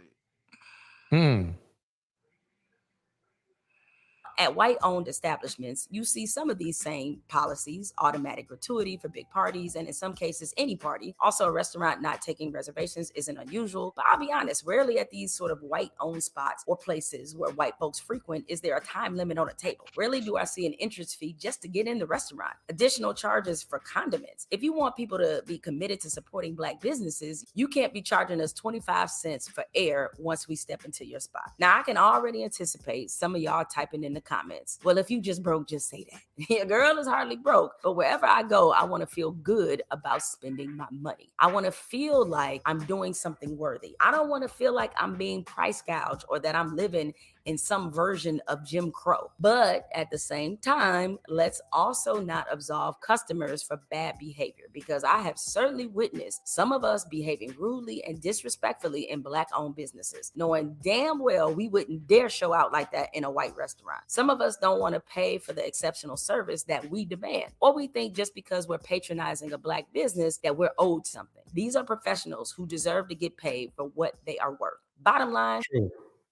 At white-owned establishments, you see some of these same policies: automatic gratuity for big parties, and in some cases, any party. Also, a restaurant not taking reservations isn't unusual, but I'll be honest, rarely at these sort of white-owned spots or places where white folks frequent is there a time limit on a table. Rarely do I see an entrance fee just to get in the restaurant. Additional charges for condiments. If you want people to be committed to supporting Black businesses, you can't be charging us 25 cents for air once we step into your spot. Now, I can already anticipate some of y'all typing in the comments, well, if you just broke, just say that. Your girl is hardly broke, but wherever I go, I want to feel good about spending my money. I want to feel like I'm doing something worthy. I don't want to feel like I'm being price gouged or that I'm living in some version of Jim Crow. But at the same time, let's also not absolve customers for bad behavior, because I have certainly witnessed some of us behaving rudely and disrespectfully in Black-owned businesses, knowing damn well we wouldn't dare show out like that in a white restaurant. Some of us don't want to pay for the exceptional service that we demand, or we think just because we're patronizing a Black business that we're owed something. These are professionals who deserve to get paid for what they are worth. Bottom line,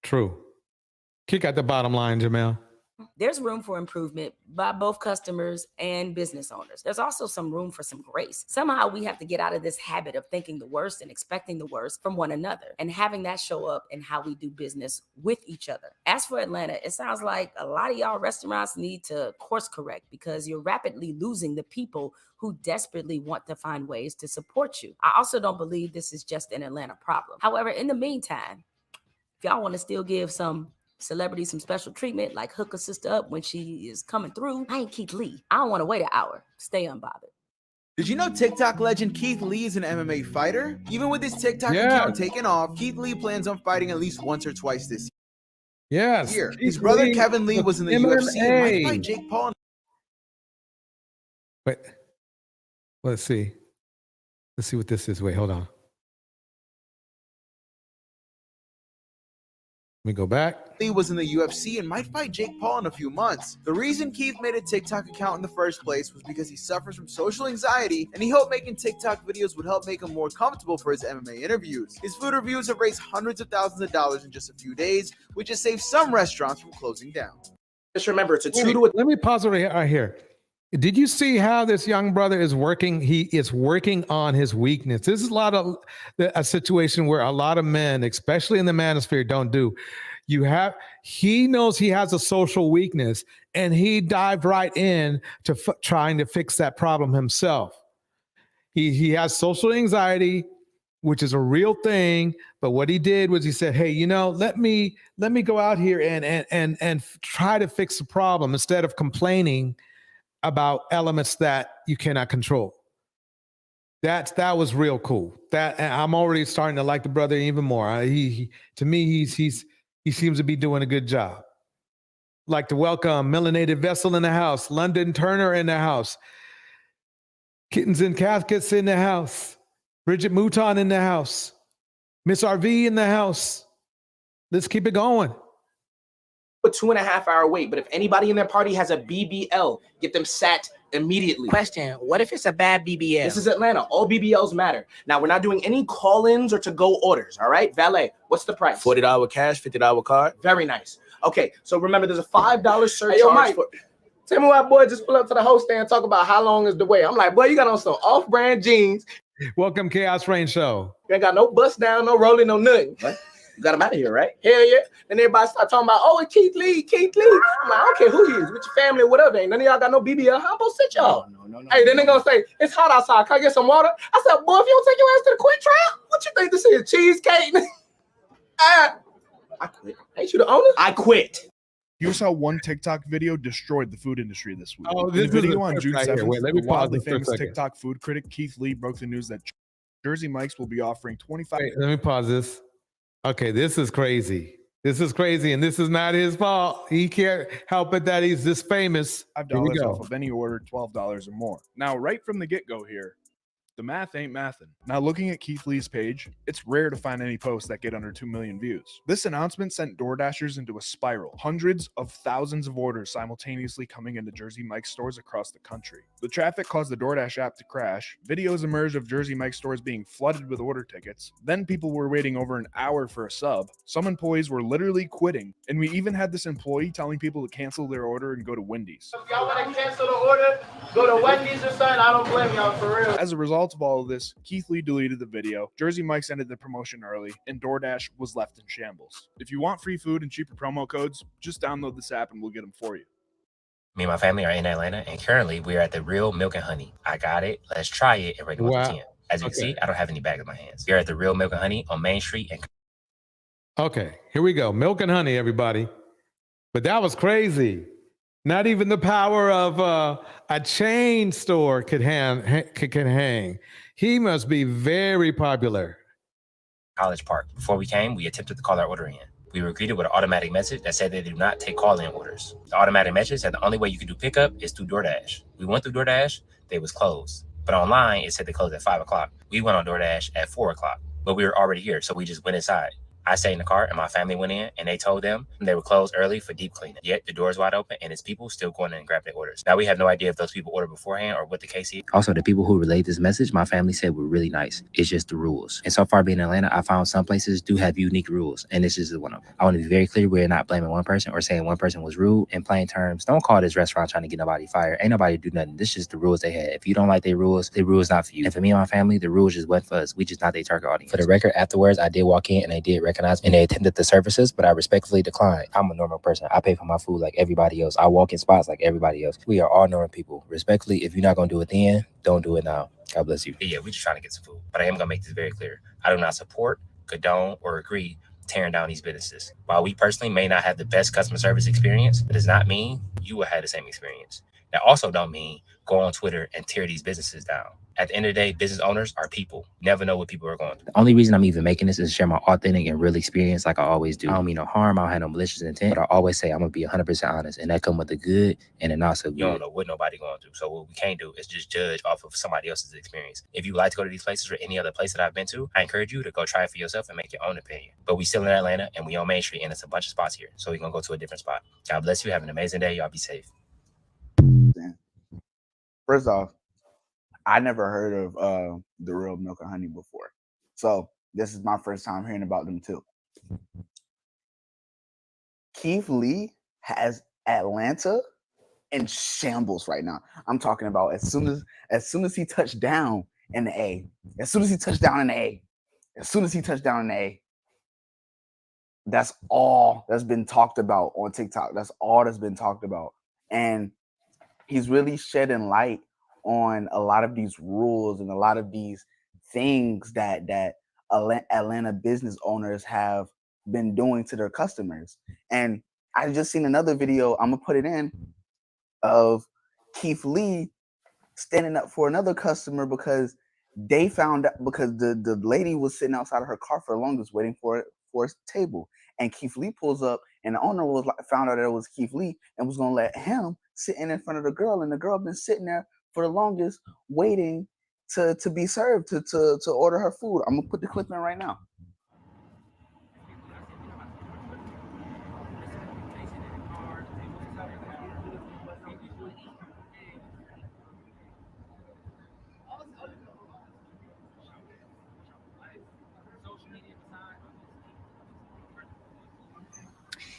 true. Kick out the bottom line, Jamel.
there's room for improvement by both customers and business owners. There's also some room for some grace. Somehow we have to get out of this habit of thinking the worst and expecting the worst from one another, and having that show up in how we do business with each other. As for Atlanta, it sounds like a lot of y'all restaurants need to course correct, because you're rapidly losing the people who desperately want to find ways to support you. I also don't believe this is just an Atlanta problem. However, in the meantime, if y'all want to still give some celebrity some special treatment, like hook a sister up when she is coming through, I ain't Keith Lee. I don't want to wait an hour. Stay unbothered.
Did you know TikTok legend Keith Lee is an MMA fighter? Even with his TikTok account taken off, Keith Lee plans on fighting at least once or twice this
Yes.
year.
Keith
His brother
Lee
Kevin Lee
with
was in the
MMA.
UFC and might fight Jake Paul.
Wait, let's see. Let's see what this is. Wait, hold on. Let me go back.
Lee was in the UFC and might fight Jake Paul in a few months. The reason Keith made a TikTok account in the first place was because he suffers from social anxiety, and he hoped making TikTok videos would help make him more comfortable for his MMA interviews. His food reviews have raised hundreds of thousands of dollars in just a few days, which has saved some restaurants from closing down.
Just remember, it's a
Let me pause right here. Did you see how this young brother is working? He is working on his weakness. This is a situation where a lot of men, especially in the manosphere, don't do. He knows he has a social weakness, and he dived right in to trying to fix that problem himself. He has social anxiety. which is a real thing. But what he did was he said, hey, you know, let me go out here and try to fix the problem instead of complaining about elements that you cannot control. That was real cool. That I'm already starting to like the brother even more. He to me, he seems to be doing a good job. Like to welcome Melanated Vessel in the house, London Turner in the house, Kittens and Caskets in the house, Bridget Mouton in the house, Miss RV in the house. Let's keep it going.
A 2.5-hour wait, but if anybody in their party has a BBL, get them sat immediately.
Question, what if it's a bad BBL?
This is Atlanta. All BBLs matter. Now, we're not doing any call-ins or to-go orders, all right? Valet, what's the price?
$40 cash, $50 card.
Very nice. Okay, so remember, there's a $5 surcharge.
Hey, yo, Mike,
for... Tell me why boy just pull up to the host stand and talk about how long is the wait. I'm like, boy, you got on some off-brand jeans.
Welcome, Chaos Rain Show.
You ain't got no bust down, no rolling, no nothing. What? You got him out of here, right? Hell yeah. Then everybody start talking about, oh, it's Keith Lee. I'm like, I don't care who he is, with your family or whatever. Ain't none of y'all got no BBL. How about sit y'all? No. Hey, then they gonna say, it's hot outside. Can I get some water? I said, boy, if you don't take your ass to the quick trial, what you think this is? Cheesecake? I quit. Ain't you the owner? I quit.
Here's how one TikTok video destroyed the food industry this week.
Oh,
In
this
the
is
video
a
on
clip
June
right here.
7th,
Wait, let me
the
pause
wildly
this for a
famous
second.
TikTok food critic Keith Lee broke the news that Jersey Mike's will be offering 25.
Wait, let me pause this. Okay, this is crazy. This is crazy, and this is not his fault. He can't help it that he's this famous. Here we
$5
go.
off of any order, $12 or more. Now, right from the get-go here, the math ain't mathin'. Now, looking at Keith Lee's page, it's rare to find any posts that get under 2 million views. This announcement sent DoorDashers into a spiral. Hundreds of thousands of orders simultaneously coming into Jersey Mike's stores across the country. The traffic caused the DoorDash app to crash. Videos emerged of Jersey Mike's stores being flooded with order tickets. Then people were waiting over an hour for a sub. Some employees were literally quitting. And we even had this employee telling people to cancel their order and go to Wendy's.
If y'all want to cancel the order, go to Wendy's or something. I don't blame y'all for real.
As a result of all of this, Keith Lee deleted the video, Jersey Mike's ended the promotion early, and DoorDash was left in shambles. If you want free food and cheaper promo codes, just download this app and we'll get them for you.
Me and my family are in Atlanta, and currently we're at the Real Milk and Honey. I got it. Let's try it and rate it 1 to 10. As you can see, I don't have any bag in my hands. We're at the Real Milk and Honey on Main Street. And
Okay, here we go. Milk and honey, everybody. But that was crazy. Not even the power of a chain store could hang. He must be very popular.
College Park. Before we came, we attempted to call our order in. We were greeted with an automatic message that said they do not take call-in orders. The automatic message said the only way you can do pickup is through DoorDash. We went through DoorDash, they was closed. But online, it said they closed at 5 o'clock. We went on DoorDash at 4 o'clock, but we were already here, so we just went inside. I stayed in the car and my family went in and they told them they were closed early for deep cleaning. Yet the door's wide open and it's people still going in and grab their orders. Now we have no idea if those people ordered beforehand or what the case is. Also, the people who relayed this message, my family said were really nice. It's just the rules. And so far being in Atlanta, I found some places do have unique rules and this is one of them. I want to be very clear, we're not blaming one person or saying one person was rude. In plain terms, don't call this restaurant trying to get nobody fired. Ain't nobody do nothing. This is just the rules they had. If you don't like their rules not for you. And for me and my family, the rules just went for us. We just not their target audience. For the record, afterwards, I did walk in and they did recognize me and they attended the services, but I respectfully declined. I'm a normal person. I pay for my food like everybody else. I walk in spots like everybody else. We are all normal people. Respectfully, if you're not going to do it then, don't do it now. God bless you. Yeah, we're just trying to get some food. But I am going to make this very clear. I do not support, condone, or agree tearing down these businesses. While we personally may not have the best customer service experience, it does not mean you will have the same experience. That also don't mean go on Twitter and tear these businesses down. At the end of the day, business owners are people. You never know what people are going through. The only reason I'm even making this is to share my authentic and real experience like I always do. I don't mean no harm. I don't have no malicious intent, but I always say I'm going to be 100% honest. And that comes with the good and the not so good. You don't know what nobody going through. So what we can't do is just judge off of somebody else's experience. If you like to go to these places or any other place that I've been to, I encourage you to go try it for yourself and make your own opinion. But we still in Atlanta and we on Main Street and it's a bunch of spots here. So we're going to go to a different spot. God bless you. Have an amazing day. Y'all be safe.
First off, I never heard of the Real Milk and Honey before. So this is my first time hearing about them too. Keith Lee has Atlanta in shambles right now. I'm talking about as soon as he touched down in the A, that's all that's been talked about on TikTok. That's all that's been talked about. And he's really shedding light on a lot of these rules and a lot of these things that Atlanta business owners have been doing to their customers. And I just seen another video, I'm gonna put it in, of Keith Lee standing up for another customer because they found out, because the lady was sitting outside of her car for the longest waiting for a table. And Keith Lee pulls up, and the owner was like, found out that it was Keith Lee and was gonna let him sit in front of the girl, and the girl been sitting there for the longest waiting to be served, to order her food. I'm gonna put the clip in right now.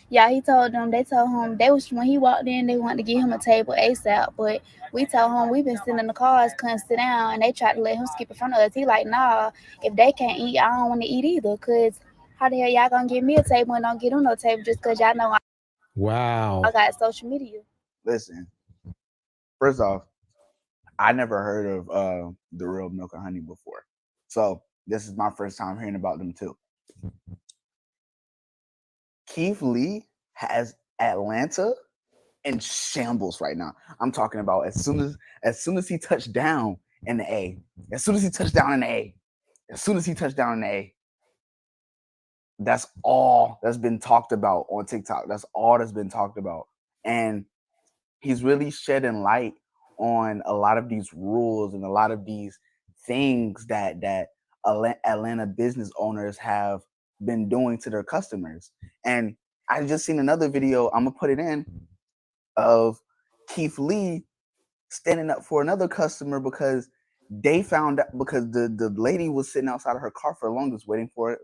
Yeah, he told them, they told him, when he walked in, they wanted to get him a table ASAP, but we told him we've been sitting in the cars, couldn't sit down, and they tried to let him skip in front of us. He like, nah, if they can't eat, I don't want to eat either, because how the hell y'all gonna give me a table and don't get them no table just because y'all know
Wow.
I got social media?
Listen, first off, I never heard of the Real Milk and Honey before, so this is my first time hearing about them too. Keith Lee has Atlanta in shambles right now. I'm talking about as soon as he touched down in the A, as soon as he touched down in the A, that's all that's been talked about on TikTok. That's all that's been talked about. And he's really shedding light on a lot of these rules and a lot of these things that Atlanta business owners have been doing to their customers. And I just seen another video, I'm gonna put it in, of Keith Lee standing up for another customer because they found out, because the lady was sitting outside of her car for the longest waiting for a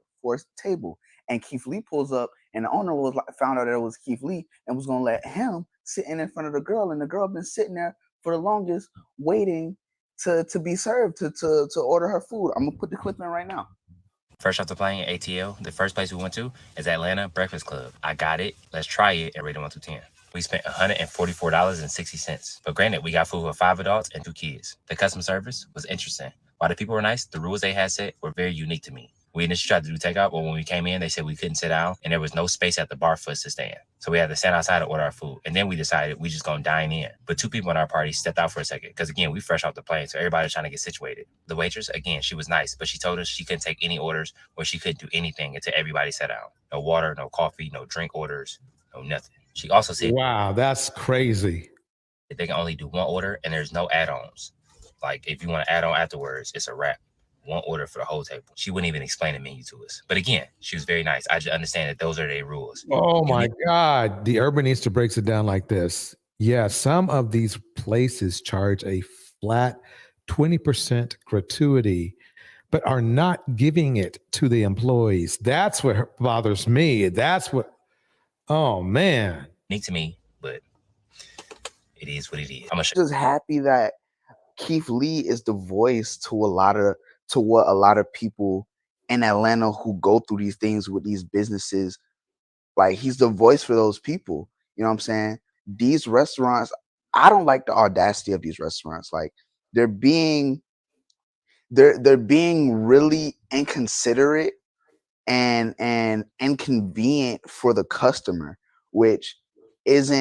table. And Keith Lee pulls up, and the owner was like, found out that it was Keith Lee and was gonna let him sit in front of the girl, and the girl been sitting there for the longest waiting to be served, to order her food. I'm gonna put the clip in right now.
Fresh off the plane, ATL, the first place we went to is Atlanta Breakfast Club. I got it. Let's try it and rate it 1 through 10. We spent $144.60. But granted, we got food for 5 adults and 2 kids. The customer service was interesting. While the people were nice, the rules they had set were very unique to me. We initially tried to do takeout, but when we came in, they said we couldn't sit down and there was no space at the bar for us to stand. So we had to stand outside to order our food. And then we decided we just gonna dine in. But 2 people in our party stepped out for a second because, again, we fresh off the plane, so everybody's trying to get situated. The waitress, again, she was nice, but she told us she couldn't take any orders or she couldn't do anything until everybody sat down. No water, no coffee, no drink orders, no nothing. She also said,
wow, that's crazy.
They can only do 1 order and there's no add-ons. Like, if you want to add on afterwards, it's a wrap. 1 order for the whole table. She wouldn't even explain the menu to us. But again, she was very nice. I just understand that those are their rules.
Oh my God. The Urbanista breaks it down like this. Yeah, some of these places charge a flat 20% gratuity, but are not giving it to the employees. That's what bothers me. That's what, oh man.
Unique to me, but it is what it is. I'm
just happy that Keith Lee is the voice to what a lot of people in Atlanta who go through these things with these businesses, like he's the voice for those people. You know what I'm saying? These restaurants, I don't like the audacity of these restaurants. Like they're being really inconsiderate and inconvenient for the customer, which is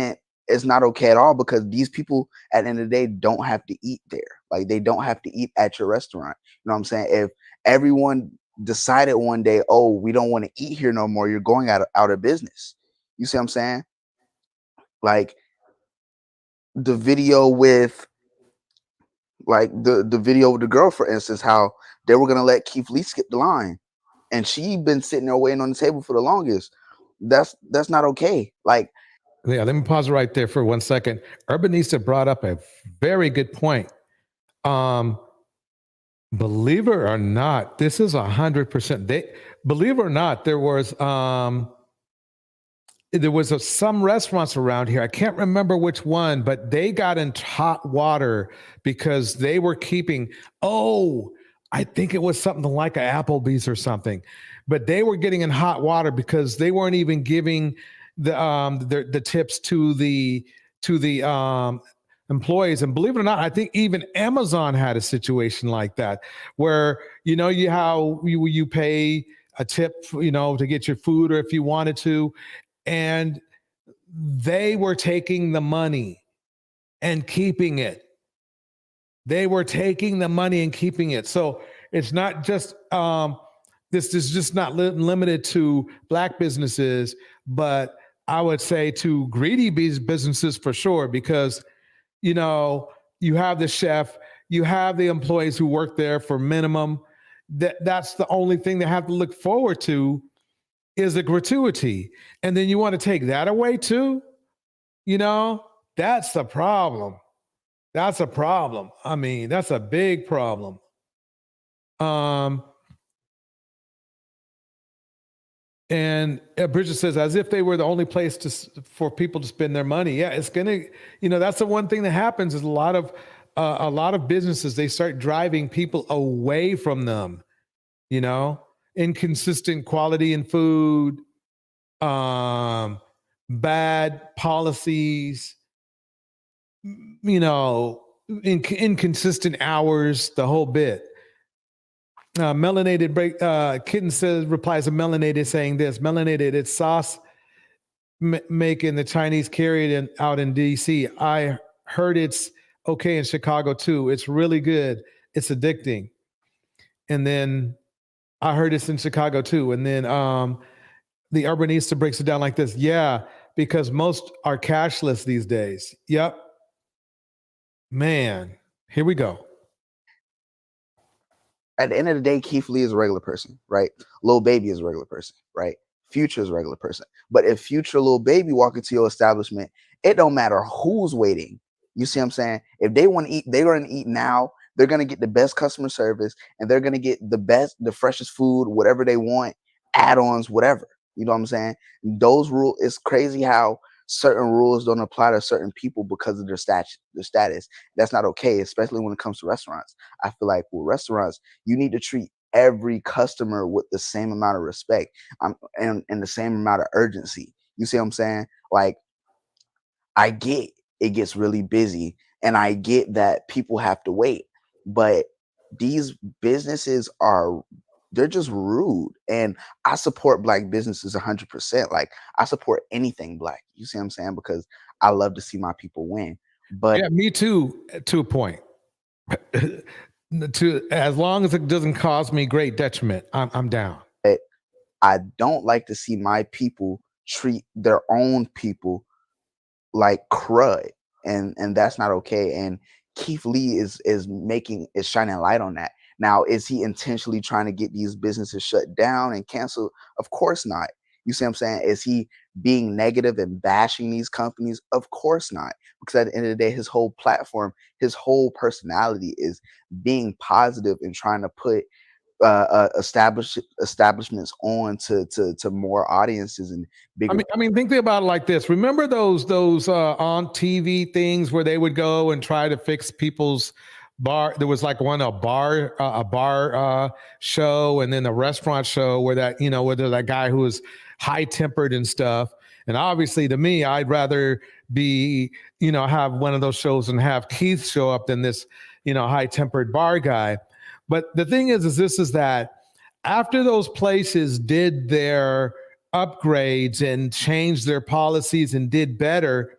not okay at all, because these people at the end of the day don't have to eat there. Like they don't have to eat at your restaurant. You know what I'm saying? If everyone decided one day, oh, we don't want to eat here no more, you're going out of business. You see what I'm saying? Like the video with the video with the girl, for instance, how they were gonna let Keith Lee skip the line, and she been sitting there waiting on the table for the longest. That's not okay. Like,
yeah, let me pause right there for 1 second. Urbanista brought up a very good point. Believe it or not, this is 100%. Believe it or not, there was some restaurants around here. I can't remember which one, but they got in hot water because they were keeping, I think it was something like an Applebee's or something, but they were getting in hot water because they weren't even giving the tips to the employees. And believe it or not, I think even Amazon had a situation like that, where you pay a tip, to get your food, or if you wanted to, and they were taking the money and keeping it. They were taking the money and keeping it. So it's not just this is just not limited to Black businesses, but I would say to greedy businesses for sure, because you have the chef, you have the employees who work there for minimum. That's the only thing they have to look forward to is a gratuity. And then you want to take that away too? That's the problem. That's a problem. I mean, that's a big problem. And Bridget says, as if they were the only place for people to spend their money. Yeah, it's gonna, that's the one thing that happens is a lot of businesses, they start driving people away from them. Inconsistent quality in food, bad policies, inconsistent hours, the whole bit. Melanated Kitten replies to Melanated saying this: Melanated, it's sauce making the Chinese carry it out in DC. I heard it's okay in Chicago too. It's really good. It's addicting. And then I heard it's in Chicago too. And then the Urbanista breaks it down like this: yeah, because most are cashless these days. Yep. Man, here we go.
At the end of the day, Keith Lee is a regular person, right? Lil Baby is a regular person, right? Future is a regular person. But if Future, Lil Baby walk into your establishment, it don't matter who's waiting. You see what I'm saying? If they want to eat, they're going to eat now. They're going to get the best customer service, and they're going to get the freshest food, whatever they want, add-ons, whatever. You know what I'm saying? Those rules, it's crazy how certain rules don't apply to certain people because of their status. That's not okay, especially when it comes to restaurants. I feel like with restaurants, you need to treat every customer with the same amount of respect and the same amount of urgency. You see what I'm saying? Like, I get it gets really busy, and I get that people have to wait, but these businesses they're just rude. And I support Black businesses 100%. Like, I support anything Black. You see what I'm saying? Because I love to see my people win. But
yeah, me too, to a point. As long as it doesn't cause me great detriment, I'm down.
I don't like to see my people treat their own people like crud, and that's not okay. And Keith Lee is shining light on that. Now, is he intentionally trying to get these businesses shut down and canceled? Of course not. You see what I'm saying? Is he being negative and bashing these companies? Of course not. Because at the end of the day, his whole platform, his whole personality is being positive and trying to put establishments on to more audiences and bigger.
I mean, think about it like this. Remember those on TV things where they would go and try to fix people's bar? There was like a bar show, and then a restaurant show where that guy who was high tempered and stuff. And obviously, to me, I'd rather be have one of those shows and have Keith show up than this high tempered bar guy. But the thing is that after those places did their upgrades and changed their policies and did better,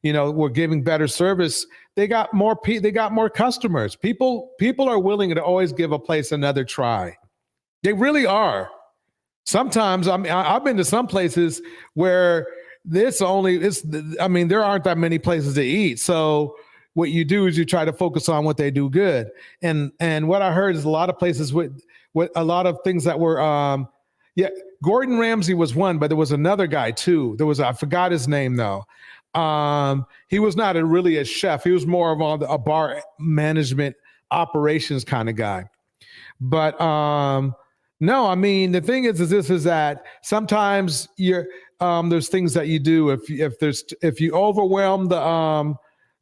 were giving better service, they got more customers. People are willing to always give a place another try. They really are. Sometimes, I've been to some places where there aren't that many places to eat. So what you do is you try to focus on what they do good. And what I heard is a lot of places with a lot of things that were, Gordon Ramsay was one, but there was another guy too. I forgot his name though. He was not really a chef. He was more of a bar management operations kind of guy. But no, I mean, the thing is that sometimes there's things that you do if you overwhelm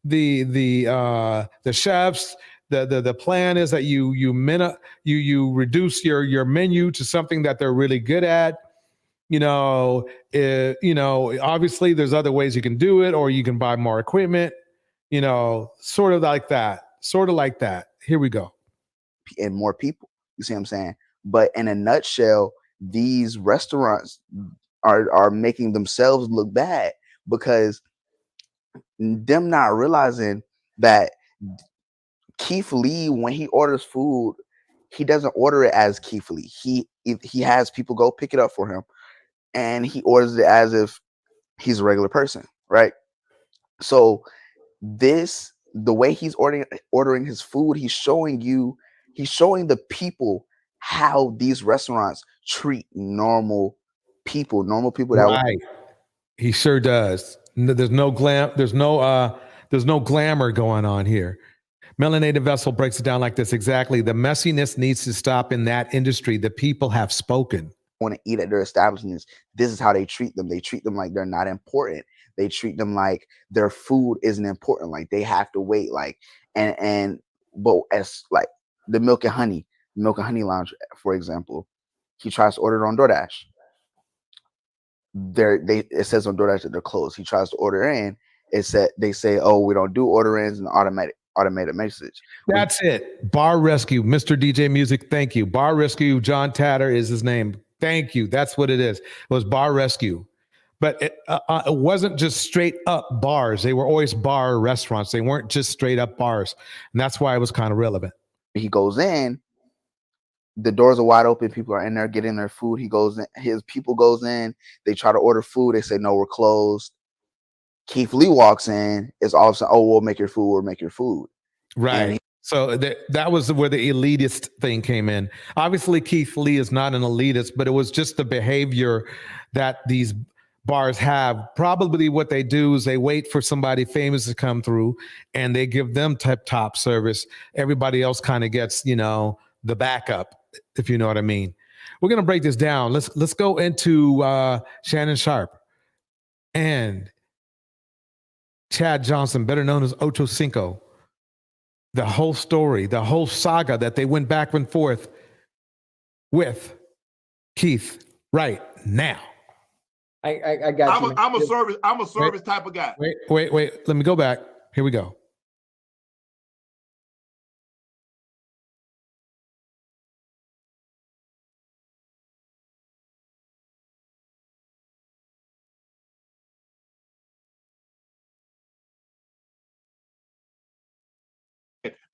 the chefs. The plan is that you reduce your menu to something that they're really good at. Obviously there's other ways you can do it, or you can buy more equipment. You know, sort of like that. Sort of like that. Here we go.
And more people. You see what I'm saying? But in a nutshell, these restaurants are making themselves look bad because them not realizing that Keith Lee, when he orders food, he doesn't order it as Keith Lee. He has people go pick it up for him, and he orders it as if he's a regular person, right? So the way he's ordering his food, he's showing the people how these restaurants treat normal people that
Right. He sure does. There's no glamour going on here. Melanated Vessel breaks it down like this. Exactly. The messiness needs to stop in that industry. The people have spoken.
Want to eat at their establishments. This is how they treat them. They treat them like they're not important. They treat them like their food isn't important. Like they have to wait. Like but as like the Milk and Honey Lounge, for example, he tries to order it on DoorDash. It says on DoorDash that they're closed. He tries to order in. They say, oh, we don't do order ins and automated message.
That's it. Bar Rescue, Mr. DJ Music. Thank you. Bar Rescue. John Tatter is his name. Thank you. That's what it is. It was Bar Rescue. But it wasn't just straight up bars. They were always bar restaurants. They weren't just straight up bars. And that's why it was kind of relevant.
He goes in, the doors are wide open. People are in there getting their food. He goes in, his people goes in. They try to order food. They say, no, we're closed. Keith Lee walks in. It's all of a sudden, oh, we'll make your food.
Right. So that was where the elitist thing came in. Obviously, Keith Lee is not an elitist, but it was just the behavior that these bars have. Probably what they do is they wait for somebody famous to come through and they give them top service. Everybody else kind of gets, the backup, if you know what I mean. We're going to break this down. Let's go into Shannon Sharp and Chad Johnson, better known as Ocho Cinco. The whole story, the whole saga that they went back and forth with Keith right now.
I got you.
I'm a service type of guy.
Wait. Let me go back. Here we go.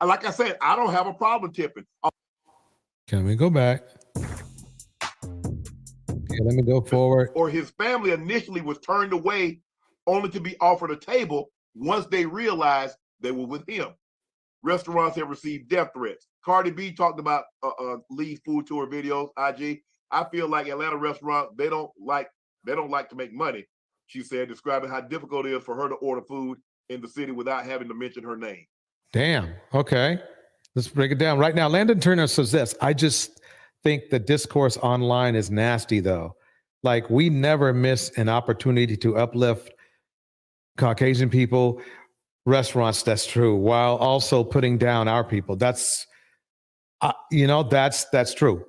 Like I said, I don't have a problem tipping.
Can we go back? Okay, let me go forward.
Or his family initially was turned away only to be offered a table once they realized they were with him. Restaurants have received death threats. Cardi B talked about Lee's food tour videos, IG. I feel like Atlanta restaurants, they don't like to make money, she said, describing how difficult it is for her to order food in the city without having to mention her name.
Damn. Okay. Let's break it down. Right now, Landon Turner says this. I just think the discourse online is nasty, though. Like, we never miss an opportunity to uplift Caucasian people, restaurants, that's true, while also putting down our people. That's, that's true.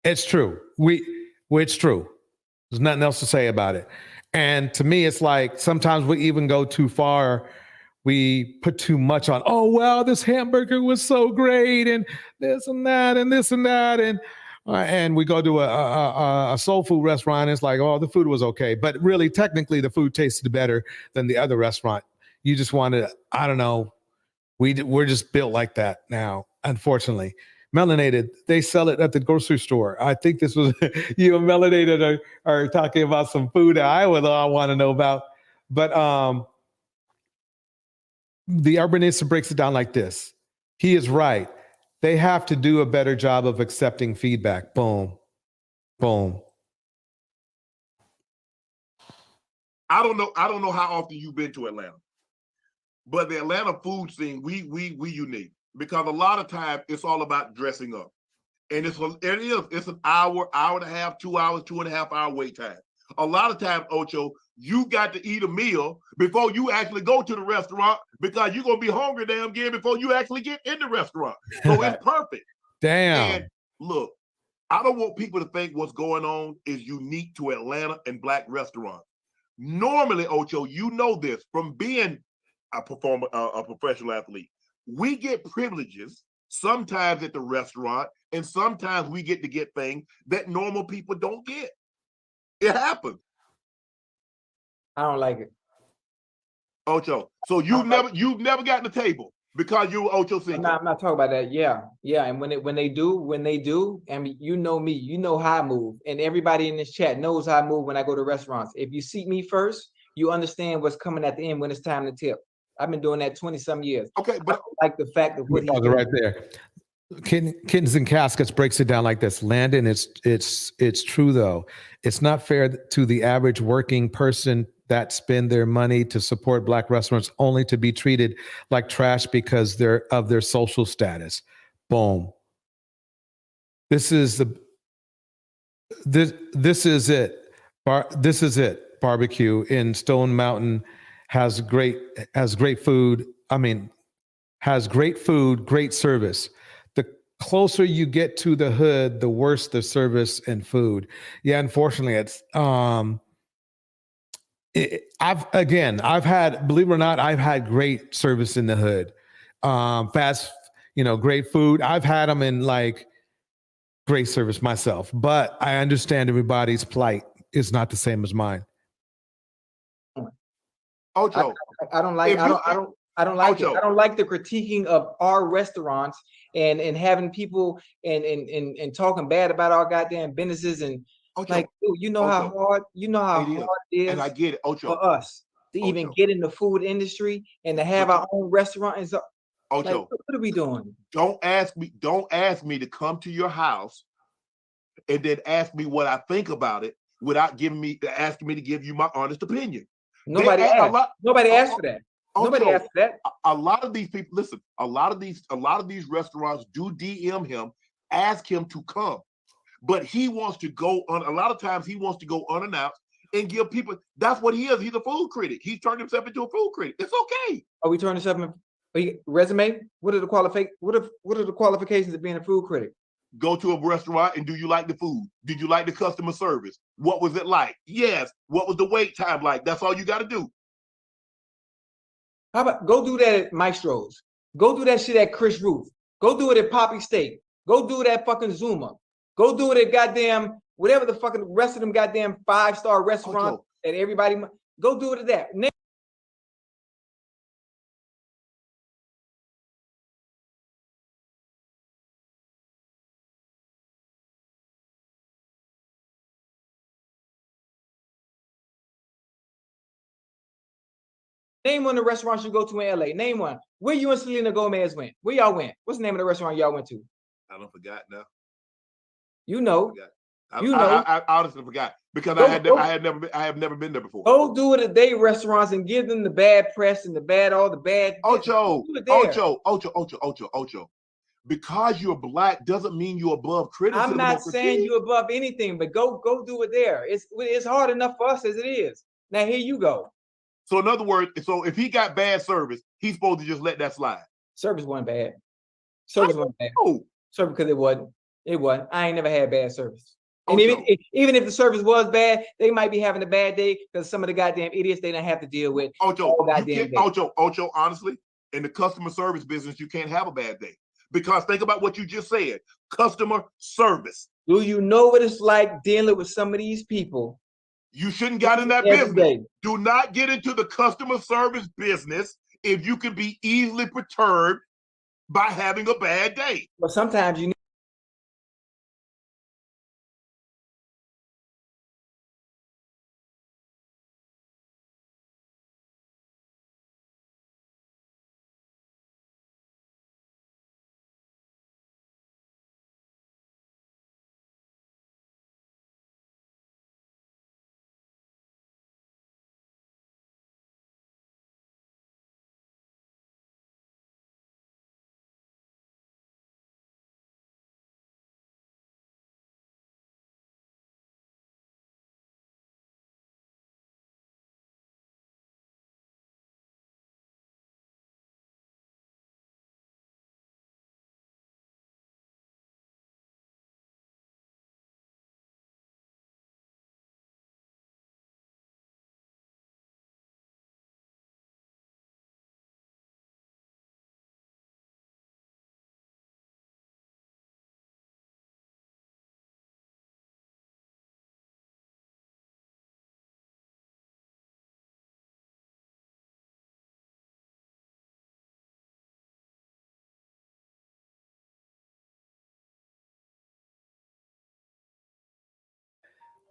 It's true. It's true. There's nothing else to say about it. And to me, it's like sometimes we even go too far. We put too much on, oh, well, this hamburger was so great and this and that and this and that. And we go to a soul food restaurant. And it's like, oh, the food was okay. But really, technically, the food tasted better than the other restaurant. You just wanted, I don't know. We're just built like that now, unfortunately. Melanated, they sell it at the grocery store. I think this was, you and Melanated are talking about some food that I want to know about. But the Urbanista breaks it down like this. He is right. They have to do a better job of accepting feedback. Boom. Boom.
I don't know how often you've been to Atlanta, but the Atlanta food scene, we unique because a lot of times it's all about dressing up. And it's an hour and a half, 2 hours, 2.5 hour wait time. A lot of times, Ocho, you got to eat a meal before you actually go to the restaurant because you're going to be hungry damn again before you actually get in the restaurant. So it's perfect.
Damn.
And look, I don't want people to think what's going on is unique to Atlanta and Black restaurants. Normally, Ocho, you know this from being a professional athlete. We get privileges sometimes at the restaurant, and sometimes we get to get things that normal people don't get. It happens.
I don't like it.
Ocho. So you've never gotten the table because you were Ocho Cinco.
I'm not talking about that. Yeah. And when they do, and you know me, you know how I move, and everybody in this chat knows how I move when I go to restaurants. If you seat me first, you understand what's coming at the end when it's time to tip. I've been doing that 20-some years.
Okay, but
I like the fact of what he's
doing right there. Kittens and Caskets breaks it down like this. Landon, it's true though. It's not fair to the average working person that spend their money to support Black restaurants only to be treated like trash because of their social status. Boom. This is it. This is it. Barbecue in Stone Mountain has great food. Has great food, great service. The closer you get to the hood, the worse the service and food. Yeah, unfortunately, I've had, believe it or not, I've had great service in the hood. Great food. I've had them in like great service myself, but I understand everybody's plight is not the same as mine.
Ocho,
I don't like it. I don't like the critiquing of our restaurants and having people and talking bad about our goddamn businesses and like, dude, you know how hard it is,
and I get it, Ocho,
for us to even get in the food industry and to have our own restaurant and so.
Ocho,
like, what are we doing?
Don't ask me to come to your house and then ask me what I think about it without asking me to give you my honest opinion.
Nobody asked. Nobody asked for that. Nobody asked for that.
A lot of these people, listen, a lot of these restaurants do DM him, ask him to come. But he wants to go on. A lot of times he wants to go unannounced and give people. That's what he is. He's a food critic. He's turned himself into a food critic. It's okay.
Are we turning himself into resume? What are the qualifications of being a food critic?
Go to a restaurant and do you like the food? Did you like the customer service? What was it like? Yes. What was the wait time like? That's all you got to do.
How about go do that at Maestro's? Go do that shit at Chris Roof. Go do it at Poppy Steak. Go do it at fucking Zuma. Go do it at goddamn whatever the fucking rest of them goddamn 5-star restaurants that everybody. Go do it at that. Name one of the restaurants you go to in LA. Name one. Where you and Selena Gomez went? Where y'all went? What's the name of the restaurant y'all went to?
I don't forgot now.
You know.
I honestly forgot because I have never been there before.
Go do it at their restaurants and give them the bad press and all the bad.
Ocho. Because you're Black doesn't mean you're above criticism.
I'm not saying you're above anything, but go do it there. It's hard enough for us as it is. Now here you go.
So in other words, if he got bad service, he's supposed to just let that slide.
Service wasn't bad. Service wasn't bad. Service because it wasn't. It wasn't. I ain't never had bad service. And even if the service was bad, they might be having a bad day because some of the goddamn idiots they don't have to deal with.
Ocho, honestly, in the customer service business, you can't have a bad day. Because think about what you just said. Customer service.
Do you know what it's like dealing with some of these people?
You shouldn't get in that business. Do not get into the customer service business if you can be easily perturbed by having a bad day.
Well, sometimes you need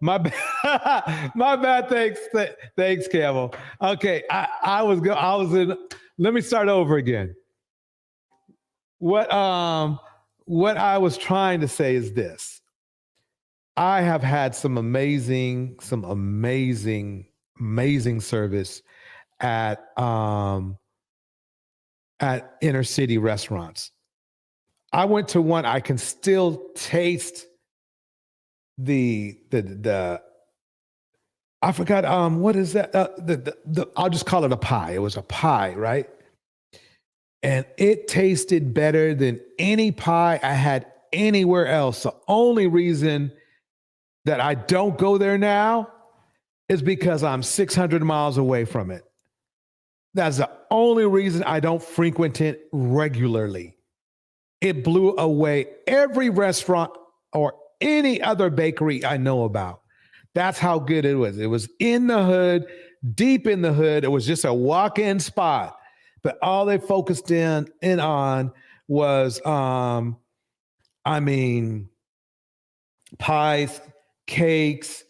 My bad. My bad. Thanks, Camel. Okay, I was in. Let me start over again. What I was trying to say is this. I have had some amazing service at inner city restaurants. I went to one. I can still taste the I forgot what is that? I'll just call it a pie. It was a pie, right? And it tasted better than any pie I had anywhere else. The only reason that I don't go there now is because I'm 600 miles away from it. That's the only reason I don't frequent it regularly. It blew away every restaurant or any other bakery I know about. That's how good it was. It was in the hood, deep in the hood. It was just a walk-in spot. But all they focused in on was, pies, cakes,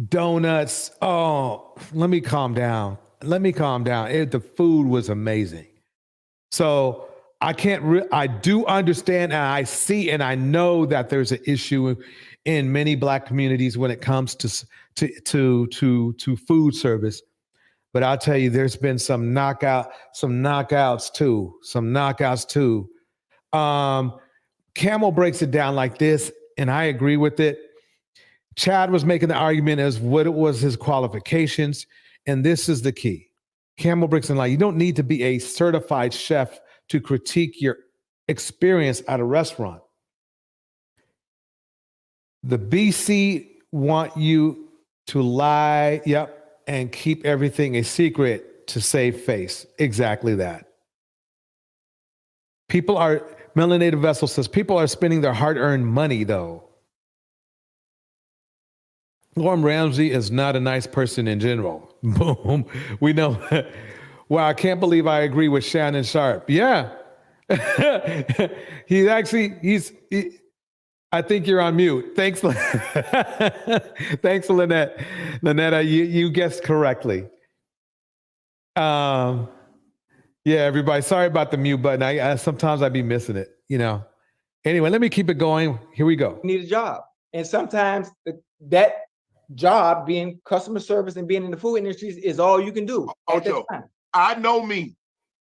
donuts. Oh, let me calm down. The food was amazing. So I do understand, and I see, and I know that there's an issue in many Black communities when it comes to food service. But I'll tell you, there's been some knockouts too. Camel breaks it down like this, and I agree with it. Chad was making the argument as what it was his qualifications, and this is the key. Camel breaks it like you don't need to be a certified chef to critique your experience at a restaurant. The BC want you to lie, and keep everything a secret to save face. Exactly that. Melanated Vessel says, people are spending their hard-earned money, though. Gordon Ramsay is not a nice person in general. Boom. We know. Wow, I can't believe I agree with Shannon Sharp. Yeah. I think you're on mute. Thanks, thanks, Lynette. Lynette, you guessed correctly. Yeah, everybody. Sorry about the mute button. I sometimes I be missing it. Anyway, let me keep it going. Here we go.
You need a job, and sometimes that job, being customer service and being in the food industry, is all you can do.
Ocho, I know me.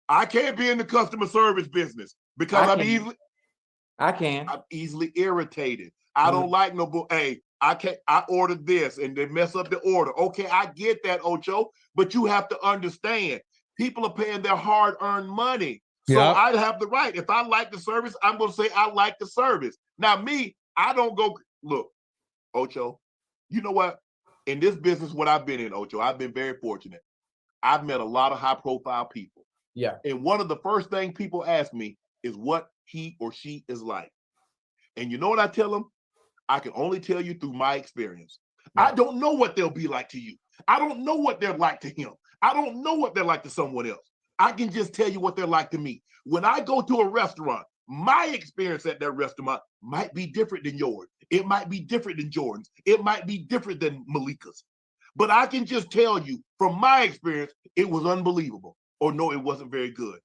I can't be in the customer service business because I'm easily irritated. I don't like hey, I ordered this and they mess up the order. Okay, I get that, Ocho, but you have to understand, people are paying their hard-earned money. So I have the right. If I like the service, I'm going to say I like the service. Now, me, I don't go, look, Ocho, you know what? In this business, what I've been in, Ocho, I've been very fortunate. I've met a lot of high-profile people.
Yeah.
And one of the first things people ask me is what he or she is like. And you know what I tell them? I can only tell you through my experience. Yeah. I don't know what they'll be like to you. I don't know what they're like to him. I don't know what they're like to someone else. I can just tell you what they're like to me. When I go to a restaurant, my experience at that restaurant might be different than yours. It might be different than Jordan's. It might be different than Malika's. But I can just tell you from my experience, it was unbelievable. Or no, it wasn't very good.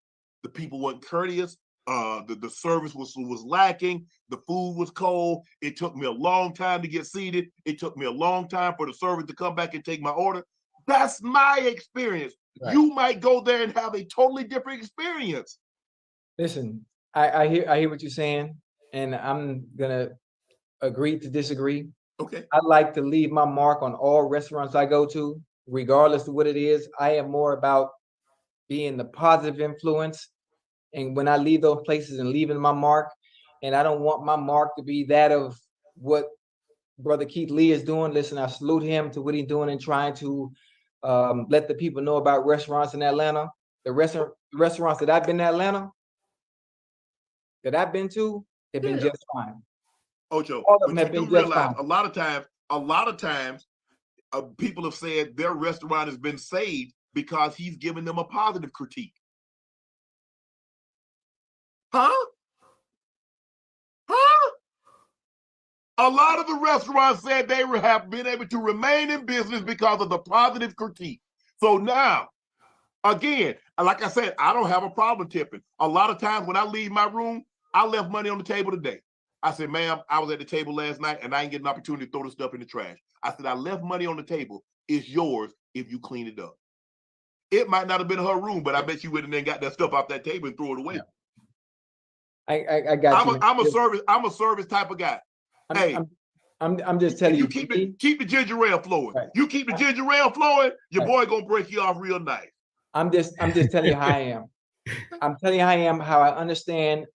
The people weren't courteous. The service was lacking. The food was cold. It took me a long time to get seated. It took me a long time for the server to come back and take my order. That's my experience. Right. You might go there and have a totally different experience.
Listen, I hear what you're saying, and I'm gonna agree to disagree.
Okay.
I like to leave my mark on all restaurants I go to, regardless of what it is. I am more about being the positive influence. And when I leave those places and leaving my mark, and I don't want my mark to be that of what Brother Keith Lee is doing. Listen, I salute him to what he's doing and trying to let the people know about restaurants in Atlanta. The restaurants that I've been in Atlanta, that I've been to, have been just fine.
Ocho,
all of them
but
have
you
been
do
just
realize
fine.
a lot of times, people have said their restaurant has been saved because he's giving them a positive critique. Huh? A lot of the restaurants said they have been able to remain in business because of the positive critique. So now, again, like I said, I don't have a problem tipping. A lot of times when I leave my room, I left money on the table today. I said, ma'am, I was at the table last night and I didn't get an opportunity to throw the stuff in the trash. I said, I left money on the table. It's yours if you clean it up. It might not have been her room, but I bet you would have then got that stuff off that table and threw it away.
I got you.
I'm a service type of guy.
I'm just telling you.
Keep the ginger ale flowing. Right. You keep the ginger ale flowing, your boy gonna break you off real nice.
I'm just telling you how I am. I'm telling you how I am, how I understand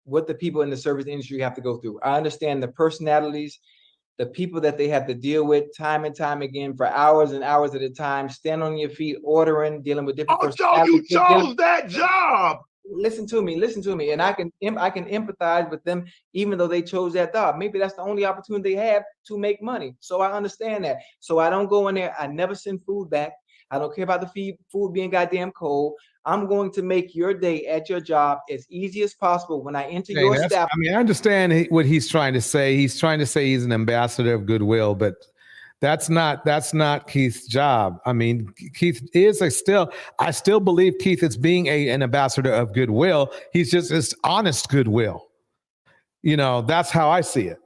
what the people in the service industry have to go through. I understand the personalities, the people that they have to deal with time and time again for hours and hours at a time, stand on your feet, ordering, dealing with different personalities.
You chose that job.
Listen to me, and I can empathize with them, even though they chose that job. Maybe that's the only opportunity they have to make money. So I understand that. So I don't go in there. I never send food back. I don't care about the food being goddamn cold. I'm going to make your day at your job as easy as possible when I enter your staff.
I mean, I understand what he's trying to say. He's trying to say he's an ambassador of goodwill, but that's not Keith's job. I mean, Keith is I still believe Keith is being an ambassador of goodwill. He's just as honest goodwill. You know, that's how I see it.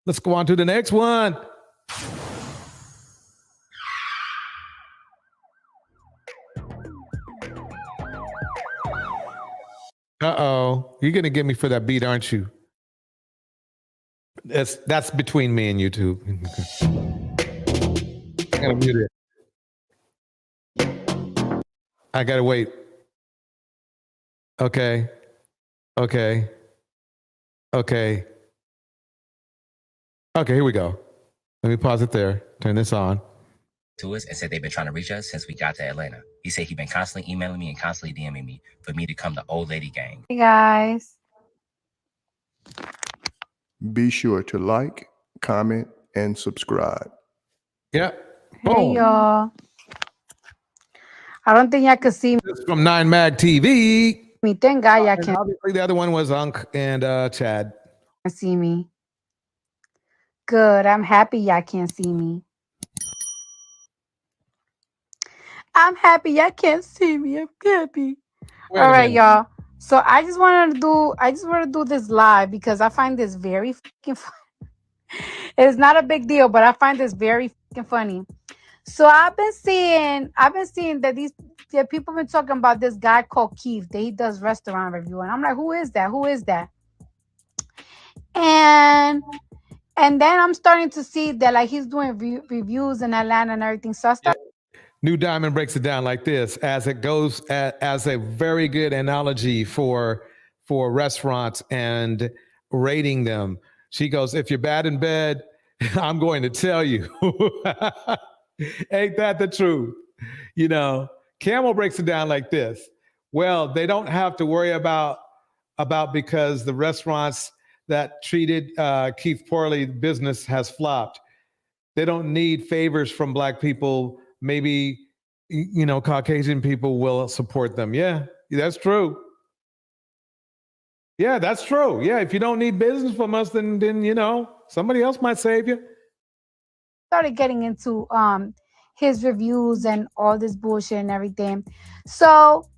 Let's go on to the next one. Uh-oh. You're going to get me for that beat, aren't you? That's between me and YouTube. I gotta mute it. I gotta wait. Okay. Okay, here we go. Let me pause it there. Turn this on.
To us and said they've been trying to reach us since we got to Atlanta. He said he's been constantly emailing me and constantly DMing me for me to come to Old Lady Gang.
Hey guys.
Be sure to like, comment, and subscribe.
Yeah.
Hey y'all. I don't think y'all could see me.
This is from 9 Mag TV.
Thank God y'all can
Obviously, the other one was Unc and Chad.
see me. Good. I'm happy y'all can't see me. I'm happy y'all can't see me. I'm happy. All right, y'all. So I just want to do this live because I find this very fucking fun. It's not a big deal, but I find this very fucking funny. So I've been seeing that that people been talking about this guy called Keith that he does restaurant review, and I'm like, who is that? Who is that? And then I'm starting to see that like he's doing reviews in Atlanta and everything. So I started.
New Diamond breaks it down like this, as it goes as a very good analogy for restaurants and rating them. She goes, if you're bad in bed, I'm going to tell you. Ain't that the truth? You know, Camel breaks it down like this. Well, they don't have to worry about because the restaurants that treated Keith poorly, business has flopped. They don't need favors from Black people. Maybe, you know, Caucasian people will support them. Yeah, that's true. Yeah, that's true. Yeah, if you don't need business from us, then you know, somebody else might save you.
Started getting into his reviews and all this bullshit and everything. So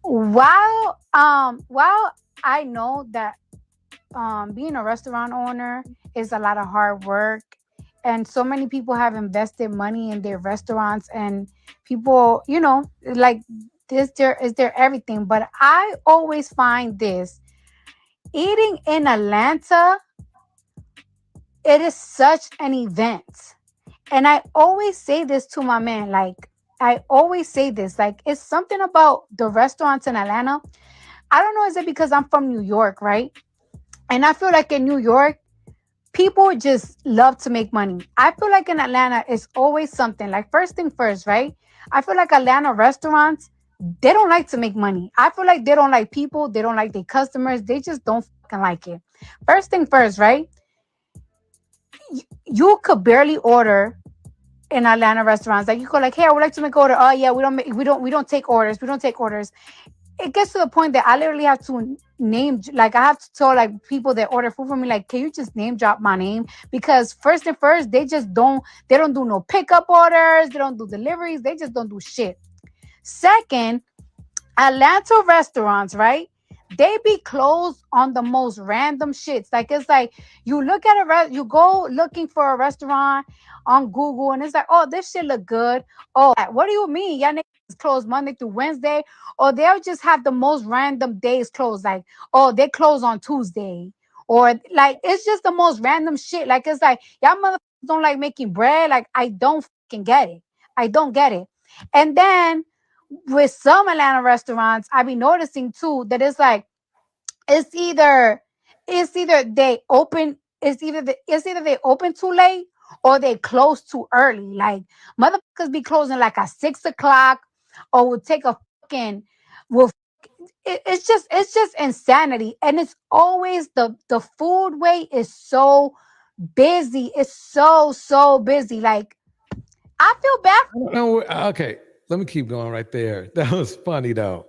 while I know that being a restaurant owner is a lot of hard work, and so many people have invested money in their restaurants, and people, you know, like this is their everything. But I always find this eating in Atlanta, it is such an event. And I always say this to my man, like I always say this, like it's something about the restaurants in Atlanta. I don't know, is it because I'm from New York, right? And I feel like in New York, people just love to make money. I feel like in Atlanta, it's always something. Like first thing first, right? I feel like Atlanta restaurants, they don't like to make money. I feel like they don't like people. They don't like their customers. They just don't fucking like it. First thing first, right? You could barely order in Atlanta restaurants. Like you go like, hey, I would like to make order. Oh yeah, we don't take orders. We don't take orders. it gets to the point that I literally have to name, like I have to tell like people that order food from me, like, can you just name drop my name? Because first, they don't do no pickup orders, they don't do deliveries, they just don't do shit. Second, Atlanta restaurants, right? They be closed on the most random shits. Like it's like you look at you go looking for a restaurant on Google, and it's like, oh, this shit look good. Oh, what do you mean? Y'all niggas is closed Monday through Wednesday, or they'll just have the most random days closed. Like, oh, they close on Tuesday, or like it's just the most random shit. Like it's like y'all motherfuckers don't like making bread. Like I don't fucking get it. I don't get it. And then with some Atlanta restaurants, I be noticing too that it's like it's either they open it's either they open too late or they close too early. Like motherfuckers be closing like at 6 o'clock, or will take a fucking will. It's just insanity, and it's always the food wait is so busy. It's so busy. Like I feel bad.
No, okay. Let me keep going right there. That was funny though,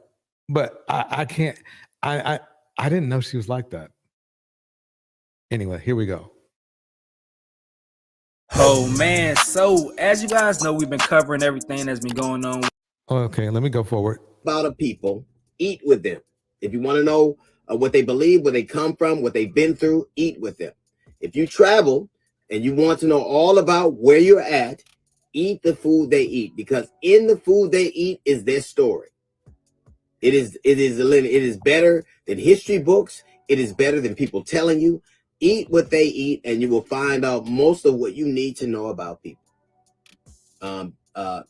but I can't. I didn't know she was like that. Anyway, here we go.
Oh man, so as you guys know, we've been covering everything that's been going on.
Okay, let me go forward.
About a people, eat with them. If you want to know what they believe, where they come from, what they've been through, eat with them. If you travel and you want to know all about where you're at, eat the food they eat, because in the food they eat is their story. It is better than history books. It is better than people telling you. Eat what they eat, and you will find out most of what you need to know about people. I